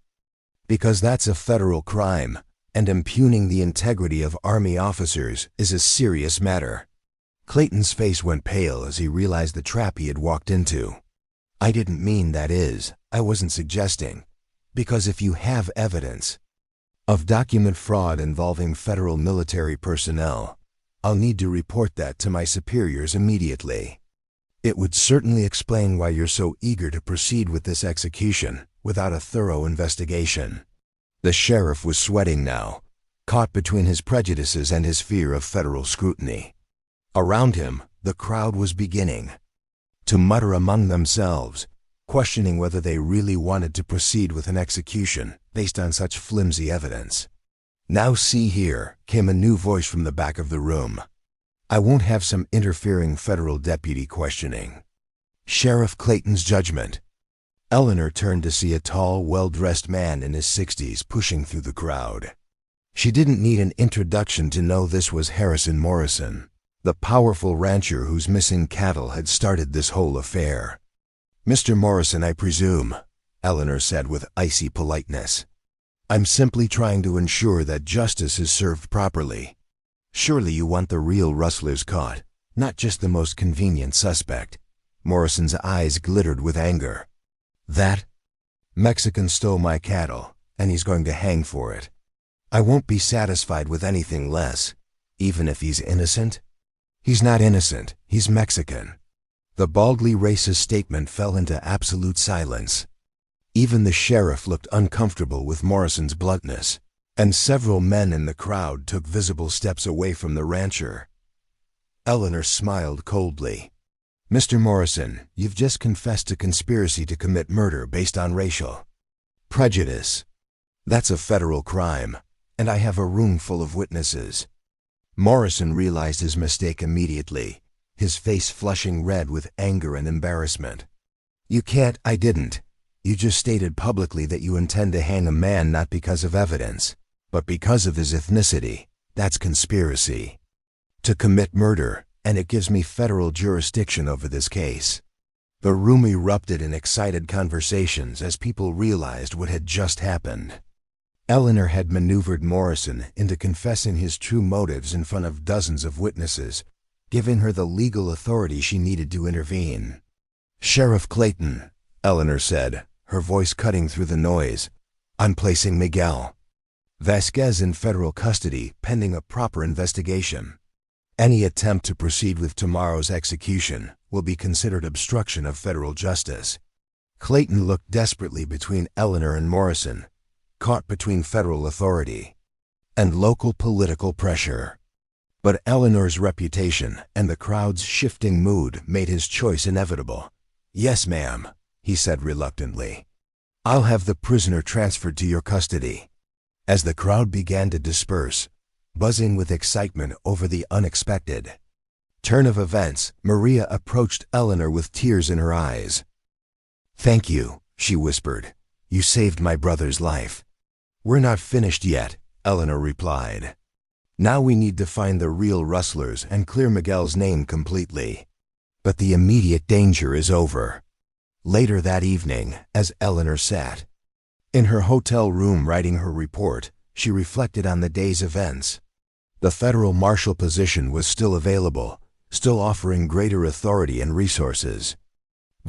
Because that's a federal crime, and impugning the integrity of Army officers is a serious matter. Clayton's face went pale as he realized the trap he had walked into. I didn't mean that is, I wasn't suggesting. Because if you have evidence of document fraud involving federal military personnel, I'll need to report that to my superiors immediately. It would certainly explain why you're so eager to proceed with this execution without a thorough investigation. The sheriff was sweating now, caught between his prejudices and his fear of federal scrutiny. Around him, the crowd was beginning to mutter among themselves, questioning whether they really wanted to proceed with an execution based on such flimsy evidence. Now see here, came a new voice from the back of the room. I won't have some interfering federal deputy questioning Sheriff Clayton's judgment. Eleanor turned to see a tall, well-dressed man in his 60s pushing through the crowd. She didn't need an introduction to know this was Harrison Morrison, the powerful rancher whose missing cattle had started this whole affair. Mr. Morrison, I presume, Eleanor said with icy politeness. I'm simply trying to ensure that justice is served properly. Surely you want the real rustlers caught, not just the most convenient suspect. Morrison's eyes glittered with anger. That Mexican stole my cattle, and he's going to hang for it. I won't be satisfied with anything less, even if he's innocent. He's not innocent, he's Mexican. The baldly racist statement fell into absolute silence. Even the sheriff looked uncomfortable with Morrison's bluntness, and several men in the crowd took visible steps away from the rancher. Eleanor smiled coldly. Mr. Morrison, you've just confessed to conspiracy to commit murder based on racial prejudice. That's a federal crime, and I have a room full of witnesses. Morrison realized his mistake immediately, his face flushing red with anger and embarrassment. You can't, I didn't. You just stated publicly that you intend to hang a man not because of evidence, but because of his ethnicity. That's conspiracy to commit murder, and it gives me federal jurisdiction over this case. The room erupted in excited conversations as people realized what had just happened. Eleanor had maneuvered Morrison into confessing his true motives in front of dozens of witnesses, giving her the legal authority she needed to intervene. Sheriff Clayton, Eleanor said, her voice cutting through the noise, I'm placing Miguel Vasquez in federal custody pending a proper investigation. Any attempt to proceed with tomorrow's execution will be considered obstruction of federal justice. Clayton looked desperately between Eleanor and Morrison, caught between federal authority and local political pressure. But Eleanor's reputation and the crowd's shifting mood made his choice inevitable. Yes, ma'am, he said reluctantly. I'll have the prisoner transferred to your custody. As the crowd began to disperse, buzzing with excitement over the unexpected turn of events, Maria approached Eleanor with tears in her eyes. Thank you, she whispered. You saved my brother's life. We're not finished yet, Eleanor replied. Now we need to find the real rustlers and clear Miguel's name completely. But the immediate danger is over. Later that evening, as Eleanor sat in her hotel room writing her report, she reflected on the day's events. The federal marshal position was still available, still offering greater authority and resources.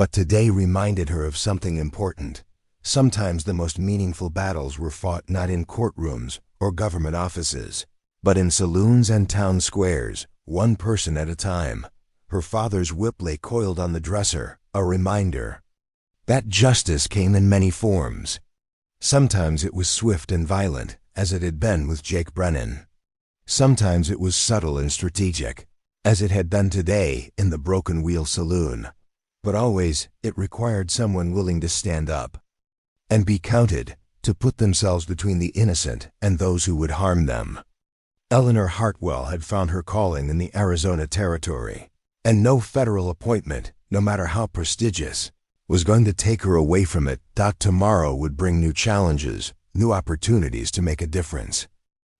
But today reminded her of something important. Sometimes the most meaningful battles were fought not in courtrooms or government offices, but in saloons and town squares, one person at a time. Her father's whip lay coiled on the dresser, a reminder that justice came in many forms. Sometimes it was swift and violent, as it had been with Jake Brennan. Sometimes it was subtle and strategic, as it had done today in the Broken Wheel Saloon. But always it required someone willing to stand up and be counted, to put themselves between the innocent and those who would harm them. Eleanor Hartwell had found her calling in the Arizona Territory, and no federal appointment, no matter how prestigious, was going to take her away from it. Tomorrow would bring new challenges, new opportunities to make a difference.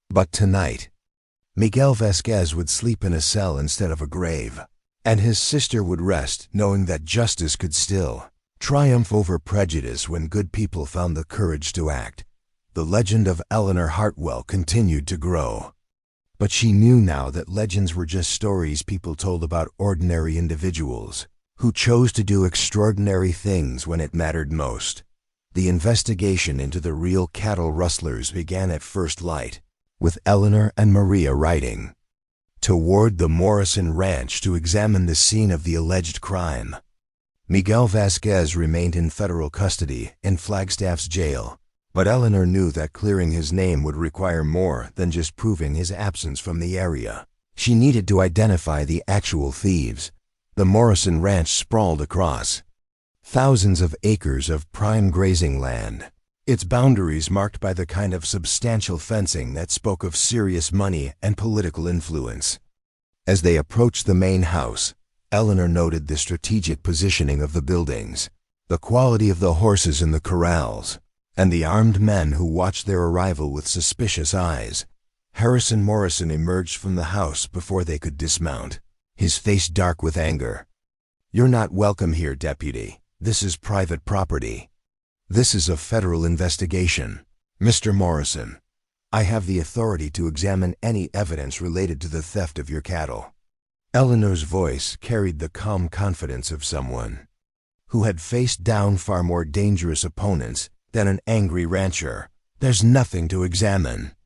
But tonight, Miguel Vasquez would sleep in a cell instead of a grave, and his sister would rest knowing that justice could still triumph over prejudice when good people found the courage to act. The legend of Eleanor Hartwell continued to grow. But she knew now that legends were just stories people told about ordinary individuals who chose to do extraordinary things when it mattered most. The investigation into the real cattle rustlers began at first light, with Eleanor and Maria riding toward the Morrison Ranch to examine the scene of the alleged crime. Miguel Vasquez remained in federal custody in Flagstaff's jail, but Eleanor knew that clearing his name would require more than just proving his absence from the area. She needed to identify the actual thieves. The Morrison Ranch sprawled across thousands of acres of prime grazing land, its boundaries marked by the kind of substantial fencing that spoke of serious money and political influence. As they approached the main house, Eleanor noted the strategic positioning of the buildings, the quality of the horses in the corrals, and the armed men who watched their arrival with suspicious eyes. Harrison Morrison emerged from the house before they could dismount, his face dark with anger. "You're not welcome here, Deputy. This is private property. This is a federal investigation. Mr. Morrison, I have the authority to examine any evidence related to the theft of your cattle." Eleanor's voice carried the calm confidence of someone who had faced down far more dangerous opponents than an angry rancher. "There's nothing to examine.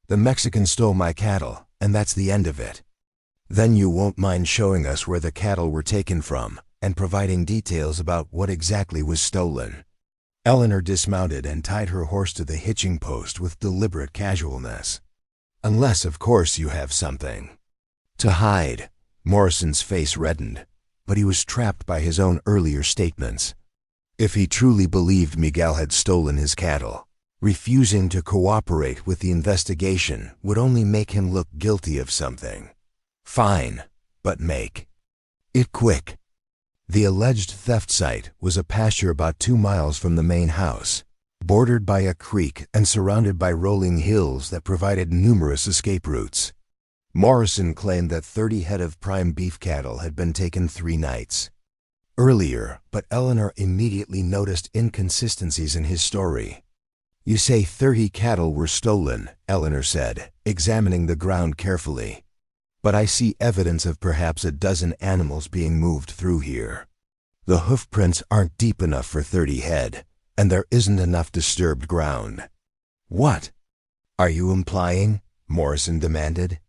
The Mexican stole my cattle, and that's the end of it." "Then you won't mind showing us where the cattle were taken from and providing details about what exactly was stolen." Eleanor dismounted and tied her horse to the hitching post with deliberate casualness. "Unless, of course, you have something to hide." Morrison's face reddened, but he was trapped by his own earlier statements. If he truly believed Miguel had stolen his cattle, refusing to cooperate with the investigation would only make him look guilty of something. "Fine, but make it quick." The alleged theft site was a pasture about 2 miles from the main house, bordered by a creek and surrounded by rolling hills that provided numerous escape routes. Morrison claimed that 30 head of prime beef cattle had been taken 3 nights earlier, but Eleanor immediately noticed inconsistencies in his story. "You say 30 cattle were stolen," Eleanor said, examining the ground carefully. "But I see evidence of perhaps a dozen animals being moved through here. The hoof prints aren't deep enough for 30 head, and there isn't enough disturbed ground." "What are you implying?" Morrison demanded.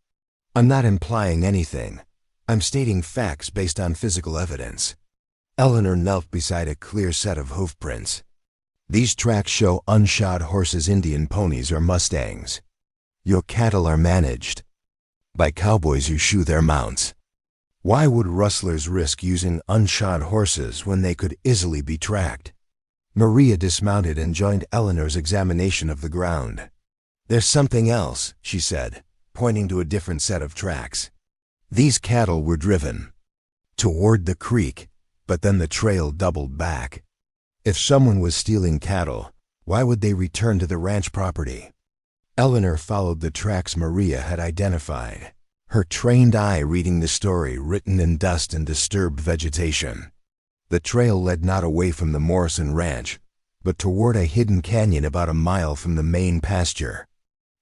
"I'm not implying anything. I'm stating facts based on physical evidence." Eleanor knelt beside a clear set of hoof prints. "These tracks show unshod horses, Indian ponies, or Mustangs. Your cattle are managed by cowboys who shoe their mounts. Why would rustlers risk using unshod horses when they could easily be tracked?" Maria dismounted and joined Eleanor's examination of the ground. "There's something else," she said, pointing to a different set of tracks. "These cattle were driven toward the creek, but then the trail doubled back. If someone was stealing cattle, why would they return to the ranch property?" Eleanor followed the tracks Maria had identified, her trained eye reading the story written in dust and disturbed vegetation. The trail led not away from the Morrison Ranch, but toward a hidden canyon about a mile from the main pasture.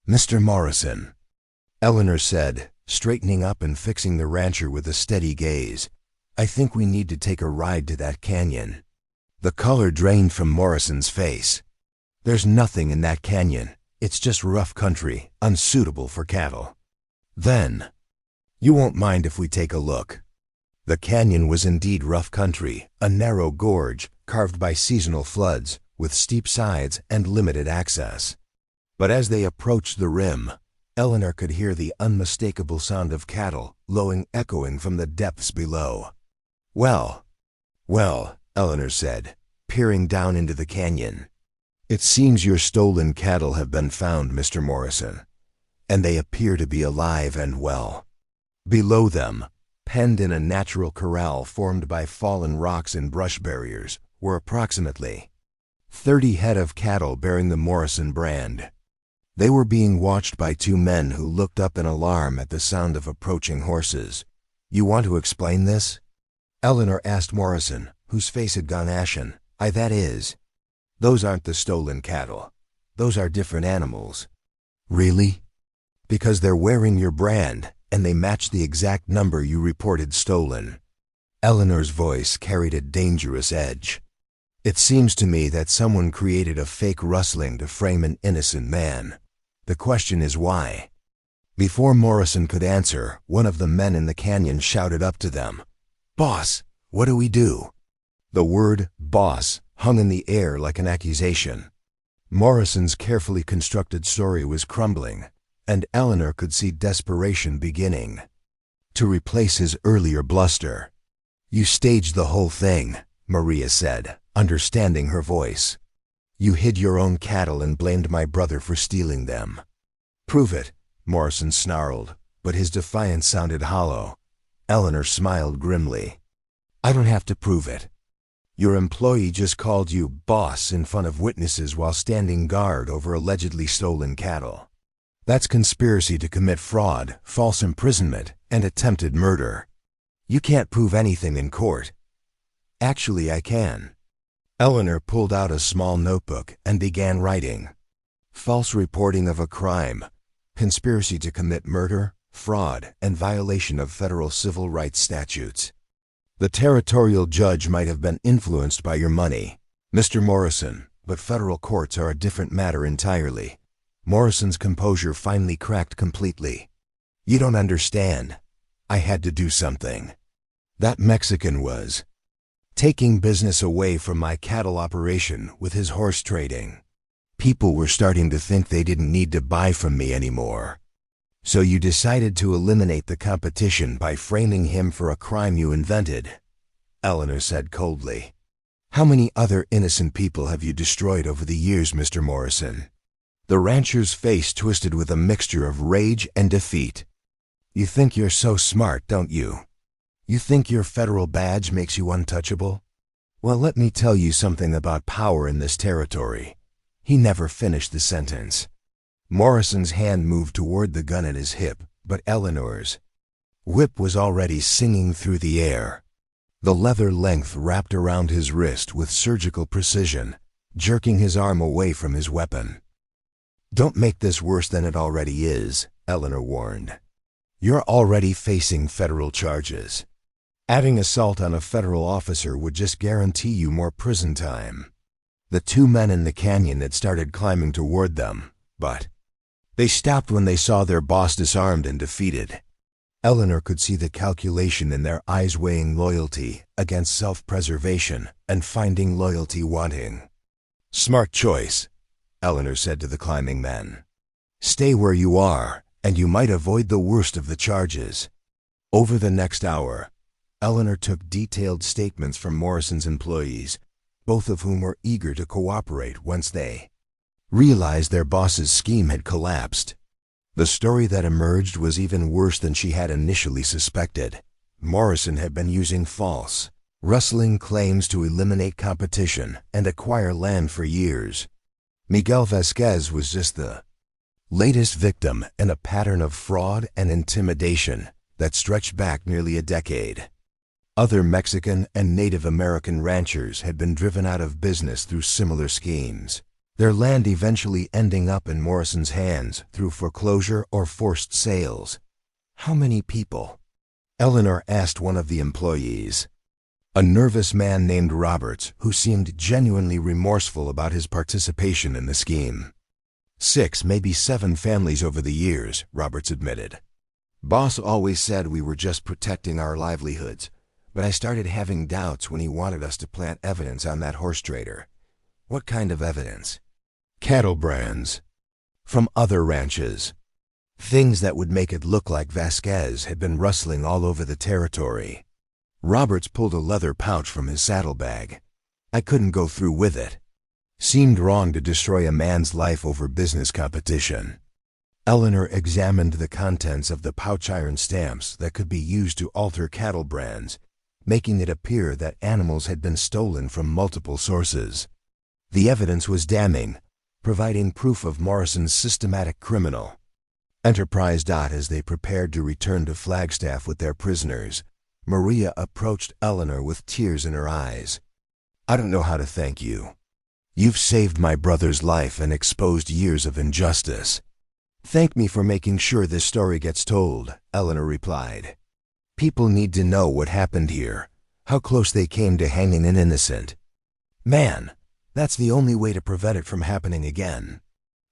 "Mr. Morrison," Eleanor said, straightening up and fixing the rancher with a steady gaze, I think we need to take a ride to that canyon. The color drained from Morrison's face. There's nothing in that canyon. It's just rough country, unsuitable for cattle. Then, you won't mind if we take a look. The canyon was indeed rough country, a narrow gorge carved by seasonal floods, with steep sides and limited access. But as they approached the rim, Eleanor could hear the unmistakable sound of cattle lowing, echoing from the depths below. Well, Eleanor said, peering down into the canyon. It seems your stolen cattle have been found, Mr. Morrison, and they appear to be alive and well. Below them, penned in a natural corral formed by fallen rocks and brush barriers, were approximately 30 head of cattle bearing the Morrison brand. They were being watched by two men who looked up in alarm at the sound of approaching horses. You want to explain this? Eleanor asked Morrison, whose face had gone ashen. That is. Those aren't the stolen cattle. Those are different animals. Really? Because they're wearing your brand, and they match the exact number you reported stolen. Eleanor's voice carried a dangerous edge. It seems to me that someone created a fake rustling to frame an innocent man. The question is why? Before Morrison could answer, one of the men in the canyon shouted up to them, "Boss, what do we do?" The word boss hung in the air like an accusation. Morrison's carefully constructed story was crumbling, and Eleanor could see desperation beginning to replace his earlier bluster. You staged the whole thing, Maria said, understanding her voice. You hid your own cattle and blamed my brother for stealing them. Prove it, Morrison snarled, but his defiance sounded hollow. Eleanor smiled grimly. I don't have to prove it. Your employee just called you boss in front of witnesses while standing guard over allegedly stolen cattle. That's conspiracy to commit fraud, false imprisonment, and attempted murder. You can't prove anything in court. Actually, I can. Eleanor pulled out a small notebook and began writing. False reporting of a crime, conspiracy to commit murder, fraud, and violation of federal civil rights statutes. The territorial judge might have been influenced by your money, Mr. Morrison, but federal courts are a different matter entirely. Morrison's composure finally cracked completely. You don't understand. I had to do something. That Mexican was taking business away from my cattle operation with his horse trading. People were starting to think they didn't need to buy from me anymore. So you decided to eliminate the competition by framing him for a crime you invented, Eleanor said coldly. How many other innocent people have you destroyed over the years, Mr. Morrison? The rancher's face twisted with a mixture of rage and defeat. You think you're so smart, don't you? You think your federal badge makes you untouchable? Well, let me tell you something about power in this territory. He never finished the sentence. Morrison's hand moved toward the gun at his hip, but Eleanor's whip was already singing through the air. The leather length wrapped around his wrist with surgical precision, jerking his arm away from his weapon. Don't make this worse than it already is, Eleanor warned. You're already facing federal charges. Adding assault on a federal officer would just guarantee you more prison time. The two men in the canyon had started climbing toward them, but they stopped when they saw their boss disarmed and defeated. Eleanor could see the calculation in their eyes, weighing loyalty against self-preservation and finding loyalty wanting. Smart choice, Eleanor said to the climbing men. Stay where you are, and you might avoid the worst of the charges. Over the next hour, Eleanor took detailed statements from Morrison's employees, both of whom were eager to cooperate once they realized their boss's scheme had collapsed. The story that emerged was even worse than she had initially suspected. Morrison had been using false, rustling claims to eliminate competition and acquire land for years. Miguel Vasquez was just the latest victim in a pattern of fraud and intimidation that stretched back nearly a decade. Other Mexican and Native American ranchers had been driven out of business through similar schemes, their land eventually ending up in Morrison's hands through foreclosure or forced sales. How many people? Eleanor asked one of the employees, a nervous man named Roberts who seemed genuinely remorseful about his participation in the scheme. 6, maybe 7 families over the years, Roberts admitted. Boss always said we were just protecting our livelihoods, but I started having doubts when he wanted us to plant evidence on that horse trader. What kind of evidence? Cattle brands. From other ranches. Things that would make it look like Vasquez had been rustling all over the territory. Roberts pulled a leather pouch from his saddlebag. I couldn't go through with it. Seemed wrong to destroy a man's life over business competition. Eleanor examined the contents of the pouch iron stamps that could be used to alter cattle brands, making it appear that animals had been stolen from multiple sources. The evidence was damning, providing proof of Morrison's systematic criminal enterprise. As they prepared to return to Flagstaff with their prisoners, Maria approached Eleanor with tears in her eyes. I don't know how to thank you. You've saved my brother's life and exposed years of injustice. Thank me for making sure this story gets told, Eleanor replied. People need to know what happened here, how close they came to hanging an innocent man. That's the only way to prevent it from happening again.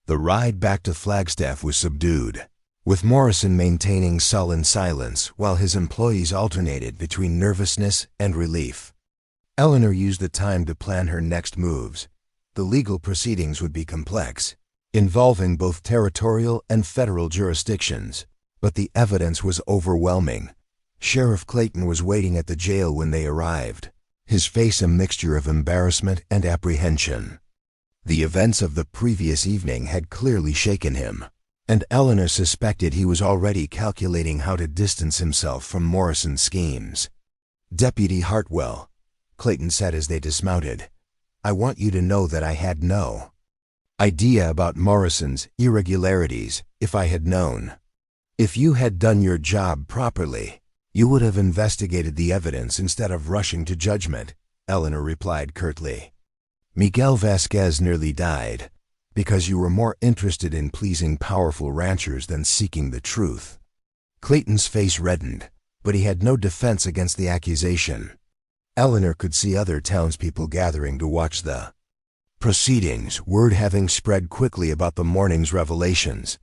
The ride back to Flagstaff was subdued, with Morrison maintaining sullen silence while his employees alternated between nervousness and relief. Eleanor used the time to plan her next moves. The legal proceedings would be complex, involving both territorial and federal jurisdictions, but the evidence was overwhelming. Sheriff Clayton was waiting at the jail when they arrived, his face a mixture of embarrassment and apprehension. The events of the previous evening had clearly shaken him, and Eleanor suspected he was already calculating how to distance himself from Morrison's schemes. Deputy Hartwell, Clayton said as they dismounted, I want you to know that I had no idea about Morrison's irregularities if I had known. If you had done your job properly, you would have investigated the evidence instead of rushing to judgment, Eleanor replied curtly. Miguel Vasquez nearly died because you were more interested in pleasing powerful ranchers than seeking the truth. Clayton's face reddened, but he had no defense against the accusation. Eleanor could see other townspeople gathering to watch the proceedings, word having spread quickly about the morning's revelations.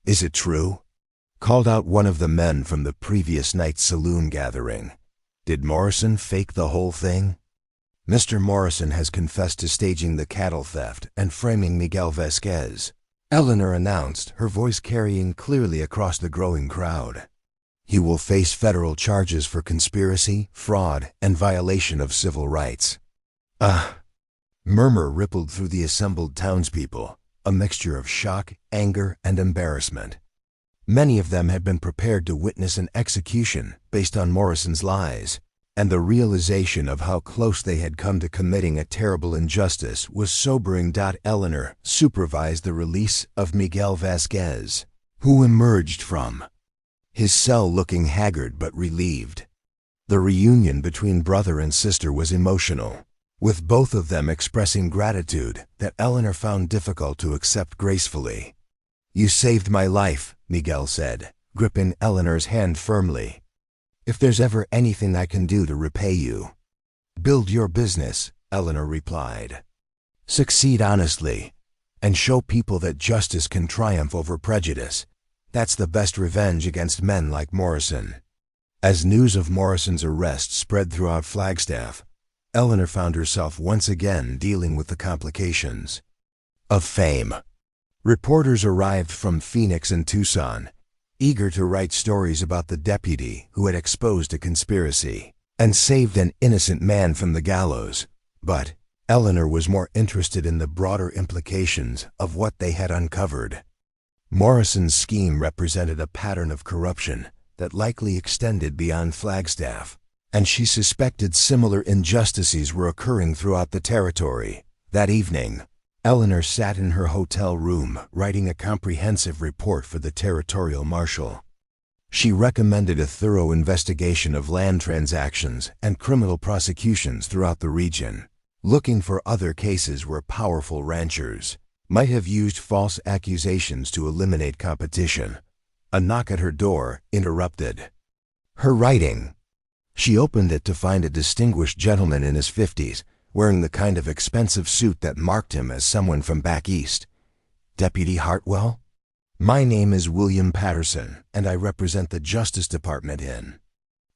Is it true? Called out one of the men from the previous night's saloon gathering. Did Morrison fake the whole thing? Mr. Morrison has confessed to staging the cattle theft and framing Miguel Vasquez, Eleanor announced, her voice carrying clearly across the growing crowd. He will face federal charges for conspiracy, fraud, and violation of civil rights. Murmur rippled through the assembled townspeople, a mixture of shock, anger, and embarrassment. Many of them had been prepared to witness an execution based on Morrison's lies, and the realization of how close they had come to committing a terrible injustice was sobering. Eleanor supervised the release of Miguel Vasquez, who emerged from his cell looking haggard but relieved. The reunion between brother and sister was emotional, with both of them expressing gratitude that Eleanor found difficult to accept gracefully. You saved my life, Miguel said, gripping Eleanor's hand firmly. If there's ever anything I can do to repay you, build your business, Eleanor replied. Succeed honestly, and show people that justice can triumph over prejudice. That's the best revenge against men like Morrison. As news of Morrison's arrest spread throughout Flagstaff, Eleanor found herself once again dealing with the complications of fame. Reporters arrived from Phoenix and Tucson, eager to write stories about the deputy who had exposed a conspiracy and saved an innocent man from the gallows. But Eleanor was more interested in the broader implications of what they had uncovered. Morrison's scheme represented a pattern of corruption that likely extended beyond Flagstaff, and she suspected similar injustices were occurring throughout the territory. That evening, Eleanor sat in her hotel room writing a comprehensive report for the territorial marshal. She recommended a thorough investigation of land transactions and criminal prosecutions throughout the region, looking for other cases where powerful ranchers might have used false accusations to eliminate competition. A knock at her door interrupted. Her writing. She opened it to find a distinguished gentleman in his 50s, wearing the kind of expensive suit that marked him as someone from back east. Deputy Hartwell? My name is William Patterson, and I represent the Justice Department in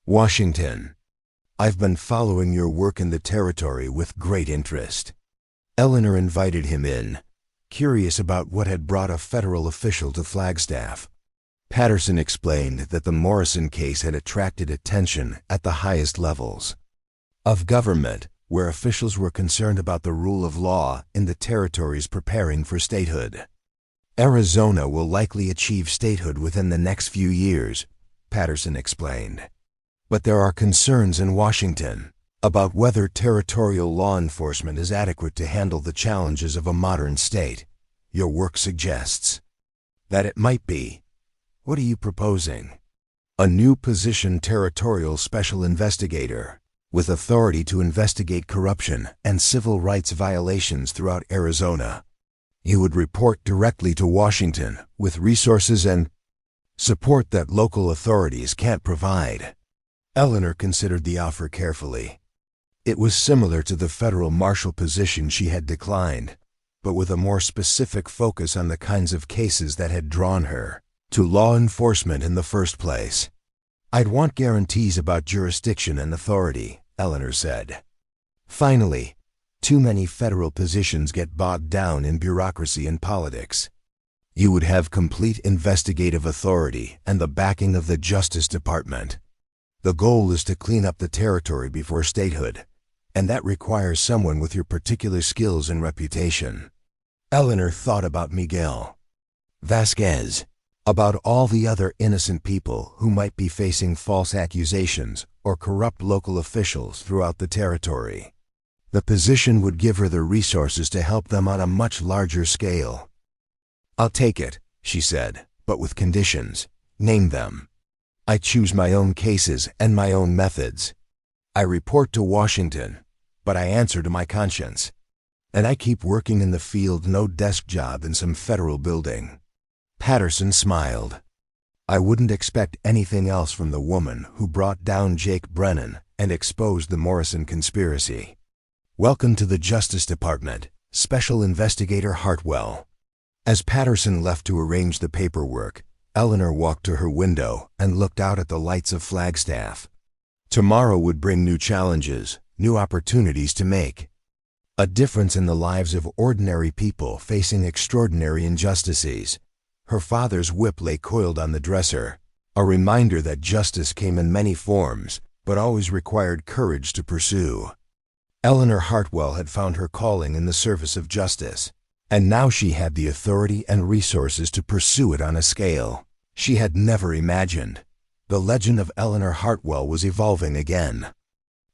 Washington. I've been following your work in the territory with great interest. Eleanor invited him in, curious about what had brought a federal official to Flagstaff. Patterson explained that the Morrison case had attracted attention at the highest levels of government, where officials were concerned about the rule of law in the territories preparing for statehood. Arizona will likely achieve statehood within the next few years, Patterson explained. But there are concerns in Washington about whether territorial law enforcement is adequate to handle the challenges of a modern state. Your work suggests that it might be. What are you proposing? A new position, territorial special investigator, with authority to investigate corruption and civil rights violations throughout Arizona. You would report directly to Washington with resources and support that local authorities can't provide. Eleanor considered the offer carefully. It was similar to the federal marshal position she had declined, but with a more specific focus on the kinds of cases that had drawn her to law enforcement in the first place. I'd want guarantees about jurisdiction and authority, Eleanor said. Finally, too many federal positions get bogged down in bureaucracy and politics. You would have complete investigative authority and the backing of the Justice Department. The goal is to clean up the territory before statehood, and that requires someone with your particular skills and reputation. Eleanor thought about Miguel Vasquez, about all the other innocent people who might be facing false accusations or corrupt local officials throughout the territory. The position would give her the resources to help them on a much larger scale. I'll take it, she said, but with conditions. Name them. I choose my own cases and my own methods. I report to Washington, but I answer to my conscience. And I keep working in the field, no desk job in some federal building. Patterson smiled. I wouldn't expect anything else from the woman who brought down Jake Brennan and exposed the Morrison conspiracy. Welcome to the Justice Department, Special Investigator Hartwell. As Patterson left to arrange the paperwork, Eleanor walked to her window and looked out at the lights of Flagstaff. Tomorrow would bring new challenges, new opportunities to make a difference in the lives of ordinary people facing extraordinary injustices. Her father's whip lay coiled on the dresser, a reminder that justice came in many forms, but always required courage to pursue. Eleanor Hartwell had found her calling in the service of justice, and now she had the authority and resources to pursue it on a scale she had never imagined. The legend of Eleanor Hartwell was evolving again.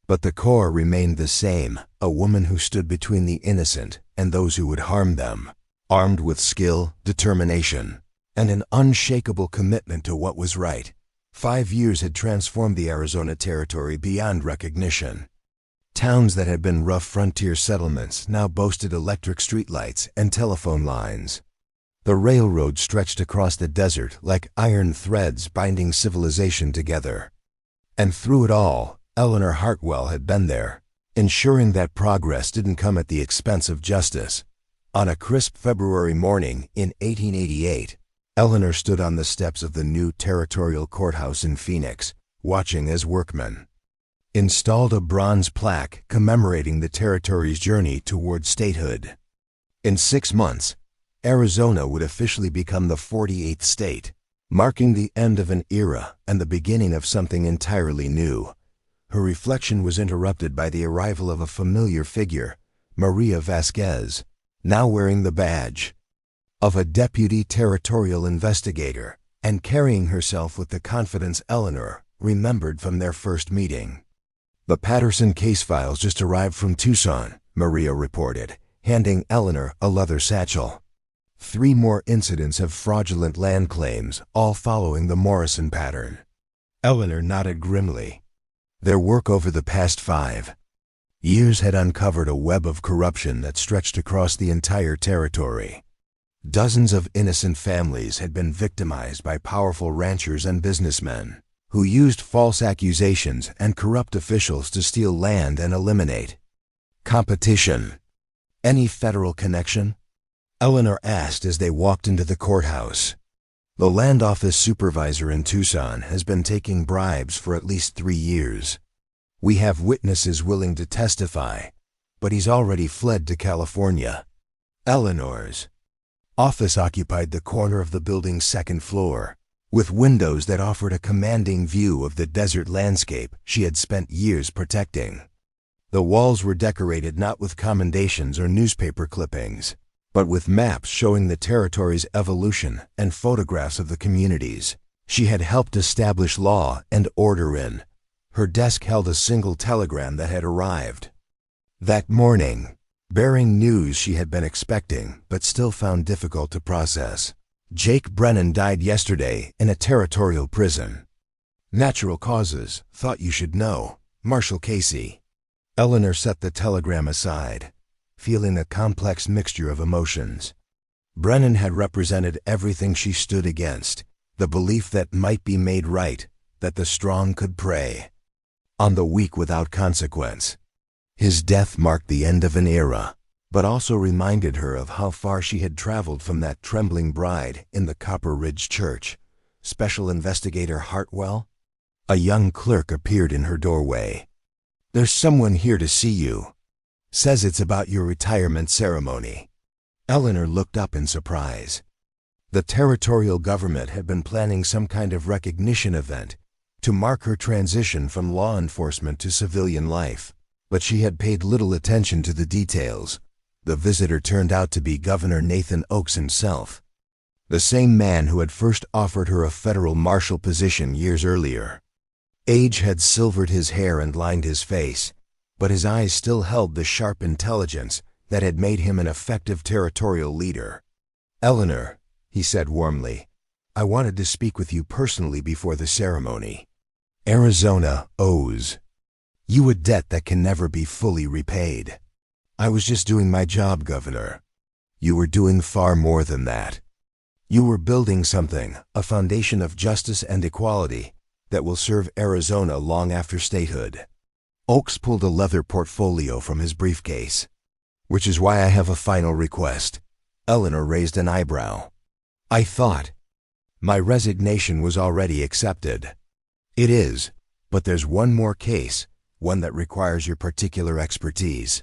But the core remained the same, a woman who stood between the innocent and those who would harm them, armed with skill, determination, and an unshakable commitment to what was right. 5 years had transformed the Arizona territory beyond recognition. Towns that had been rough frontier settlements now boasted electric streetlights and telephone lines. The railroad stretched across the desert like iron threads binding civilization together. And through it all, Eleanor Hartwell had been there, ensuring that progress didn't come at the expense of justice. On a crisp February morning in 1888, Eleanor stood on the steps of the new territorial courthouse in Phoenix, watching as workmen installed a bronze plaque commemorating the territory's journey toward statehood. In 6 months, Arizona would officially become the 48th state, marking the end of an era and the beginning of something entirely new. Her reflection was interrupted by the arrival of a familiar figure, Maria Vasquez, now wearing the badge of a deputy territorial investigator and carrying herself with the confidence Eleanor remembered from their first meeting. The Patterson case files just arrived from Tucson, Maria reported, handing Eleanor a leather satchel. 3 more incidents of fraudulent land claims, all following the Morrison pattern. Eleanor nodded grimly. Their work over the past 5 years had uncovered a web of corruption that stretched across the entire territory. Dozens of innocent families had been victimized by powerful ranchers and businessmen who used false accusations and corrupt officials to steal land and eliminate competition. Any federal connection? Eleanor asked as they walked into the courthouse. The land office supervisor in Tucson has been taking bribes for at least 3 years. We have witnesses willing to testify, but he's already fled to California. Eleanor's office occupied the corner of the building's second floor, with windows that offered a commanding view of the desert landscape she had spent years protecting. The walls were decorated not with commendations or newspaper clippings, but with maps showing the territory's evolution and photographs of the communities she had helped establish law and order in. Her desk held a single telegram that had arrived that morning, bearing news she had been expecting but still found difficult to process. Jake Brennan died yesterday in a territorial prison. Natural causes, thought you should know. Marshall Casey. Eleanor set the telegram aside, feeling a complex mixture of emotions. Brennan had represented everything she stood against, the belief that might be made right, that the strong could prey on the weak without consequence. His death marked the end of an era, but also reminded her of how far she had traveled from that trembling bride in the Copper Ridge Church. Special Investigator Hartwell? A young clerk appeared in her doorway. "There's someone here to see you. Says it's about your retirement ceremony." Eleanor looked up in surprise. The territorial government had been planning some kind of recognition event to mark her transition from law enforcement to civilian life, but she had paid little attention to the details. The visitor turned out to be Governor Nathan Oakes himself, the same man who had first offered her a federal marshal position years earlier. Age had silvered his hair and lined his face, but his eyes still held the sharp intelligence that had made him an effective territorial leader. "Eleanor," he said warmly, "I wanted to speak with you personally before the ceremony. Arizona owes you a debt that can never be fully repaid." "I was just doing my job, Governor." "You were doing far more than that. You were building something, a foundation of justice and equality, that will serve Arizona long after statehood." Oakes pulled a leather portfolio from his briefcase. "Which is why I have a final request." Eleanor raised an eyebrow. "I thought my resignation was already accepted." "It is, but there's one more case, one that requires your particular expertise."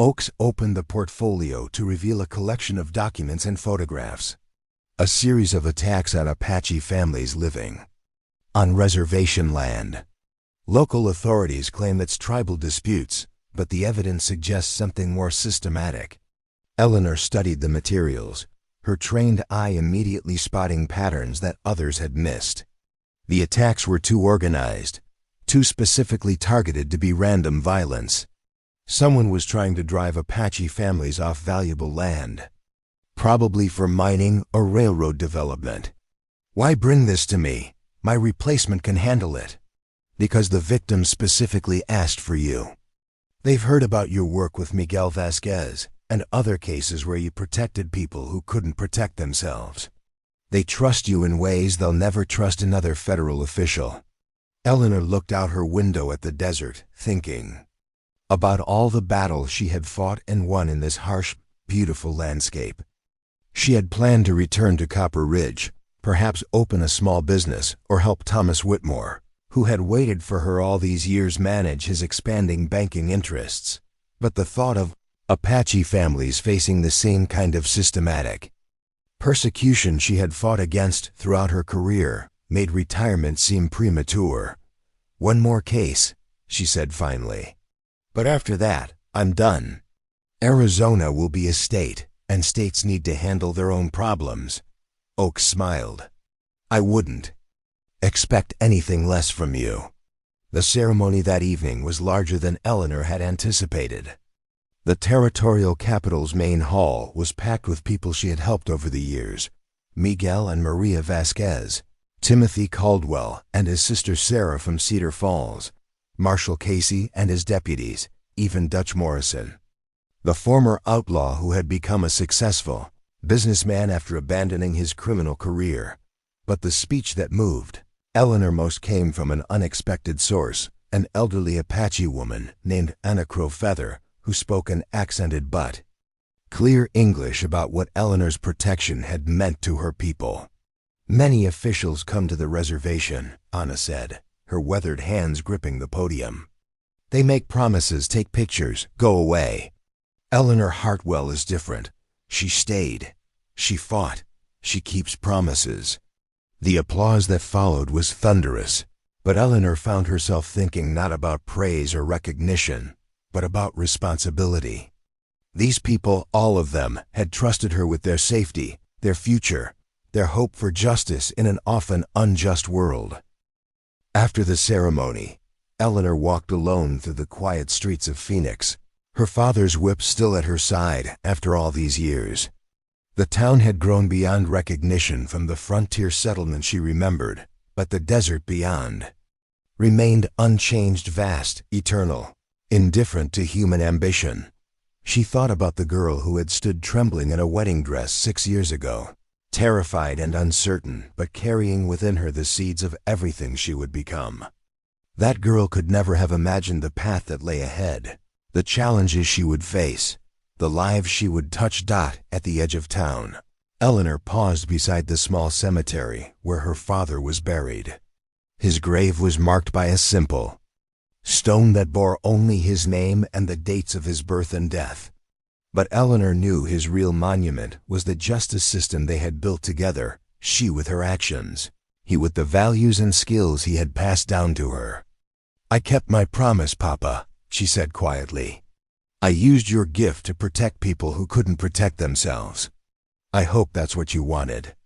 Oakes opened the portfolio to reveal a collection of documents and photographs. A series of attacks on Apache families living on reservation land. Local authorities claim it's tribal disputes, but the evidence suggests something more systematic. Eleanor studied the materials, her trained eye immediately spotting patterns that others had missed. The attacks were too organized, too specifically targeted to be random violence. Someone was trying to drive Apache families off valuable land, probably for mining or railroad development. "Why bring this to me? My replacement can handle it." "Because the victims specifically asked for you. They've heard about your work with Miguel Vasquez and other cases where you protected people who couldn't protect themselves. They trust you in ways they'll never trust another federal official." Eleanor looked out her window at the desert, thinking about all the battles she had fought and won in this harsh, beautiful landscape. She had planned to return to Copper Ridge, perhaps open a small business or help Thomas Whitmore, who had waited for her all these years, manage his expanding banking interests. But the thought of Apache families facing the same kind of systematic persecution she had fought against throughout her career made retirement seem premature. "One more case," she said finally. "But after that, I'm done. Arizona will be a state, and states need to handle their own problems." Oakes smiled. "I wouldn't expect anything less from you." The ceremony that evening was larger than Eleanor had anticipated. The territorial capital's main hall was packed with people she had helped over the years: Miguel and Maria Vasquez, Timothy Caldwell and his sister Sarah from Cedar Falls, Marshall Casey and his deputies, even Dutch Morrison, the former outlaw who had become a successful businessman after abandoning his criminal career. But the speech that moved Eleanor most came from an unexpected source, an elderly Apache woman named Anna Crowfeather, who spoke an accented but clear English about what Eleanor's protection had meant to her people. "Many officials come to the reservation," Anna said, her weathered hands gripping the podium. "They make promises, take pictures, go away. Eleanor Hartwell is different. She stayed. She fought. She keeps promises." The applause that followed was thunderous, but Eleanor found herself thinking not about praise or recognition, but about responsibility. These people, all of them, had trusted her with their safety, their future, their hope for justice in an often unjust world. After the ceremony, Eleanor walked alone through the quiet streets of Phoenix, her father's whip still at her side after all these years. The town had grown beyond recognition from the frontier settlement she remembered, but the desert beyond remained unchanged, vast, eternal, indifferent to human ambition. She thought about the girl who had stood trembling in a wedding dress 6 years ago, terrified and uncertain, but carrying within her the seeds of everything she would become. That girl could never have imagined the path that lay ahead, the challenges she would face, the lives she would touch. At the edge of town, Eleanor paused beside the small cemetery where her father was buried. His grave was marked by a simple stone that bore only his name and the dates of his birth and death. But Eleanor knew his real monument was the justice system they had built together, she with her actions, he with the values and skills he had passed down to her. "I kept my promise, Papa," she said quietly. "I used your gift to protect people who couldn't protect themselves. I hope that's what you wanted."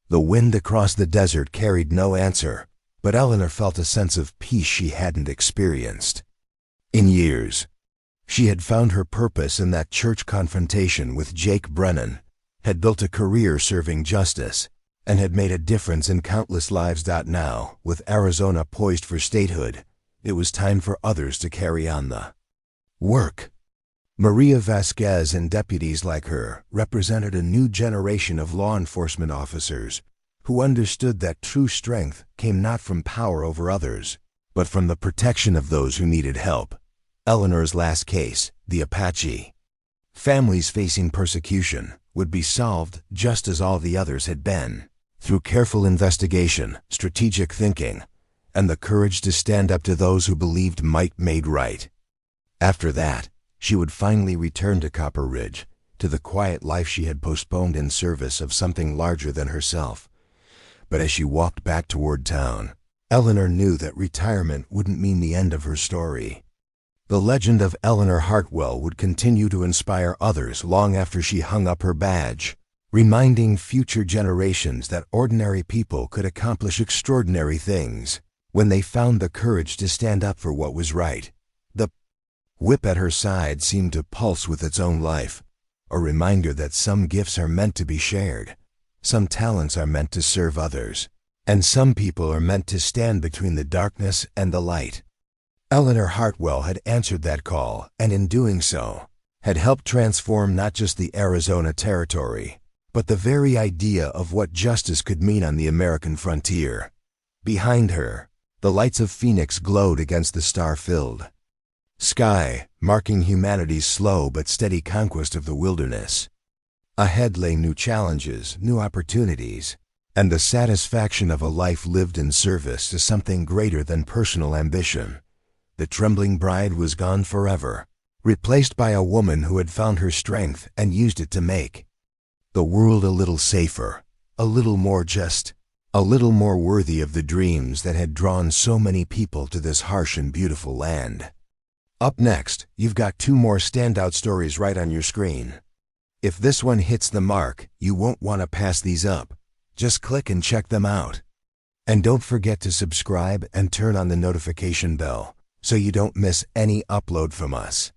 The wind across the desert carried no answer, but Eleanor felt a sense of peace she hadn't experienced in years. She had found her purpose in that church confrontation with Jake Brennan, had built a career serving justice, and had made a difference in countless lives. Now, with Arizona poised for statehood, it was time for others to carry on the work. Maria Vasquez and deputies like her represented a new generation of law enforcement officers who understood that true strength came not from power over others, but from the protection of those who needed help. Eleanor's last case, the Apache families facing persecution, would be solved just as all the others had been, through careful investigation, strategic thinking, and the courage to stand up to those who believed might made right. After that, she would finally return to Copper Ridge, to the quiet life she had postponed in service of something larger than herself. But as she walked back toward town, Eleanor knew that retirement wouldn't mean the end of her story. The legend of Eleanor Hartwell would continue to inspire others long after she hung up her badge, reminding future generations that ordinary people could accomplish extraordinary things when they found the courage to stand up for what was right. The whip at her side seemed to pulse with its own life, a reminder that some gifts are meant to be shared, some talents are meant to serve others, and some people are meant to stand between the darkness and the light. Eleanor Hartwell had answered that call, and in doing so, had helped transform not just the Arizona territory, but the very idea of what justice could mean on the American frontier. Behind her, the lights of Phoenix glowed against the star-filled sky, marking humanity's slow but steady conquest of the wilderness. Ahead lay new challenges, new opportunities, and the satisfaction of a life lived in service to something greater than personal ambition. The trembling bride was gone forever, replaced by a woman who had found her strength and used it to make the world a little safer, a little more just, a little more worthy of the dreams that had drawn so many people to this harsh and beautiful land. Up next, you've got 2 more standout stories right on your screen. If this one hits the mark, you won't want to pass these up. Just click and check them out. And don't forget to subscribe and turn on the notification bell so you don't miss any upload from us.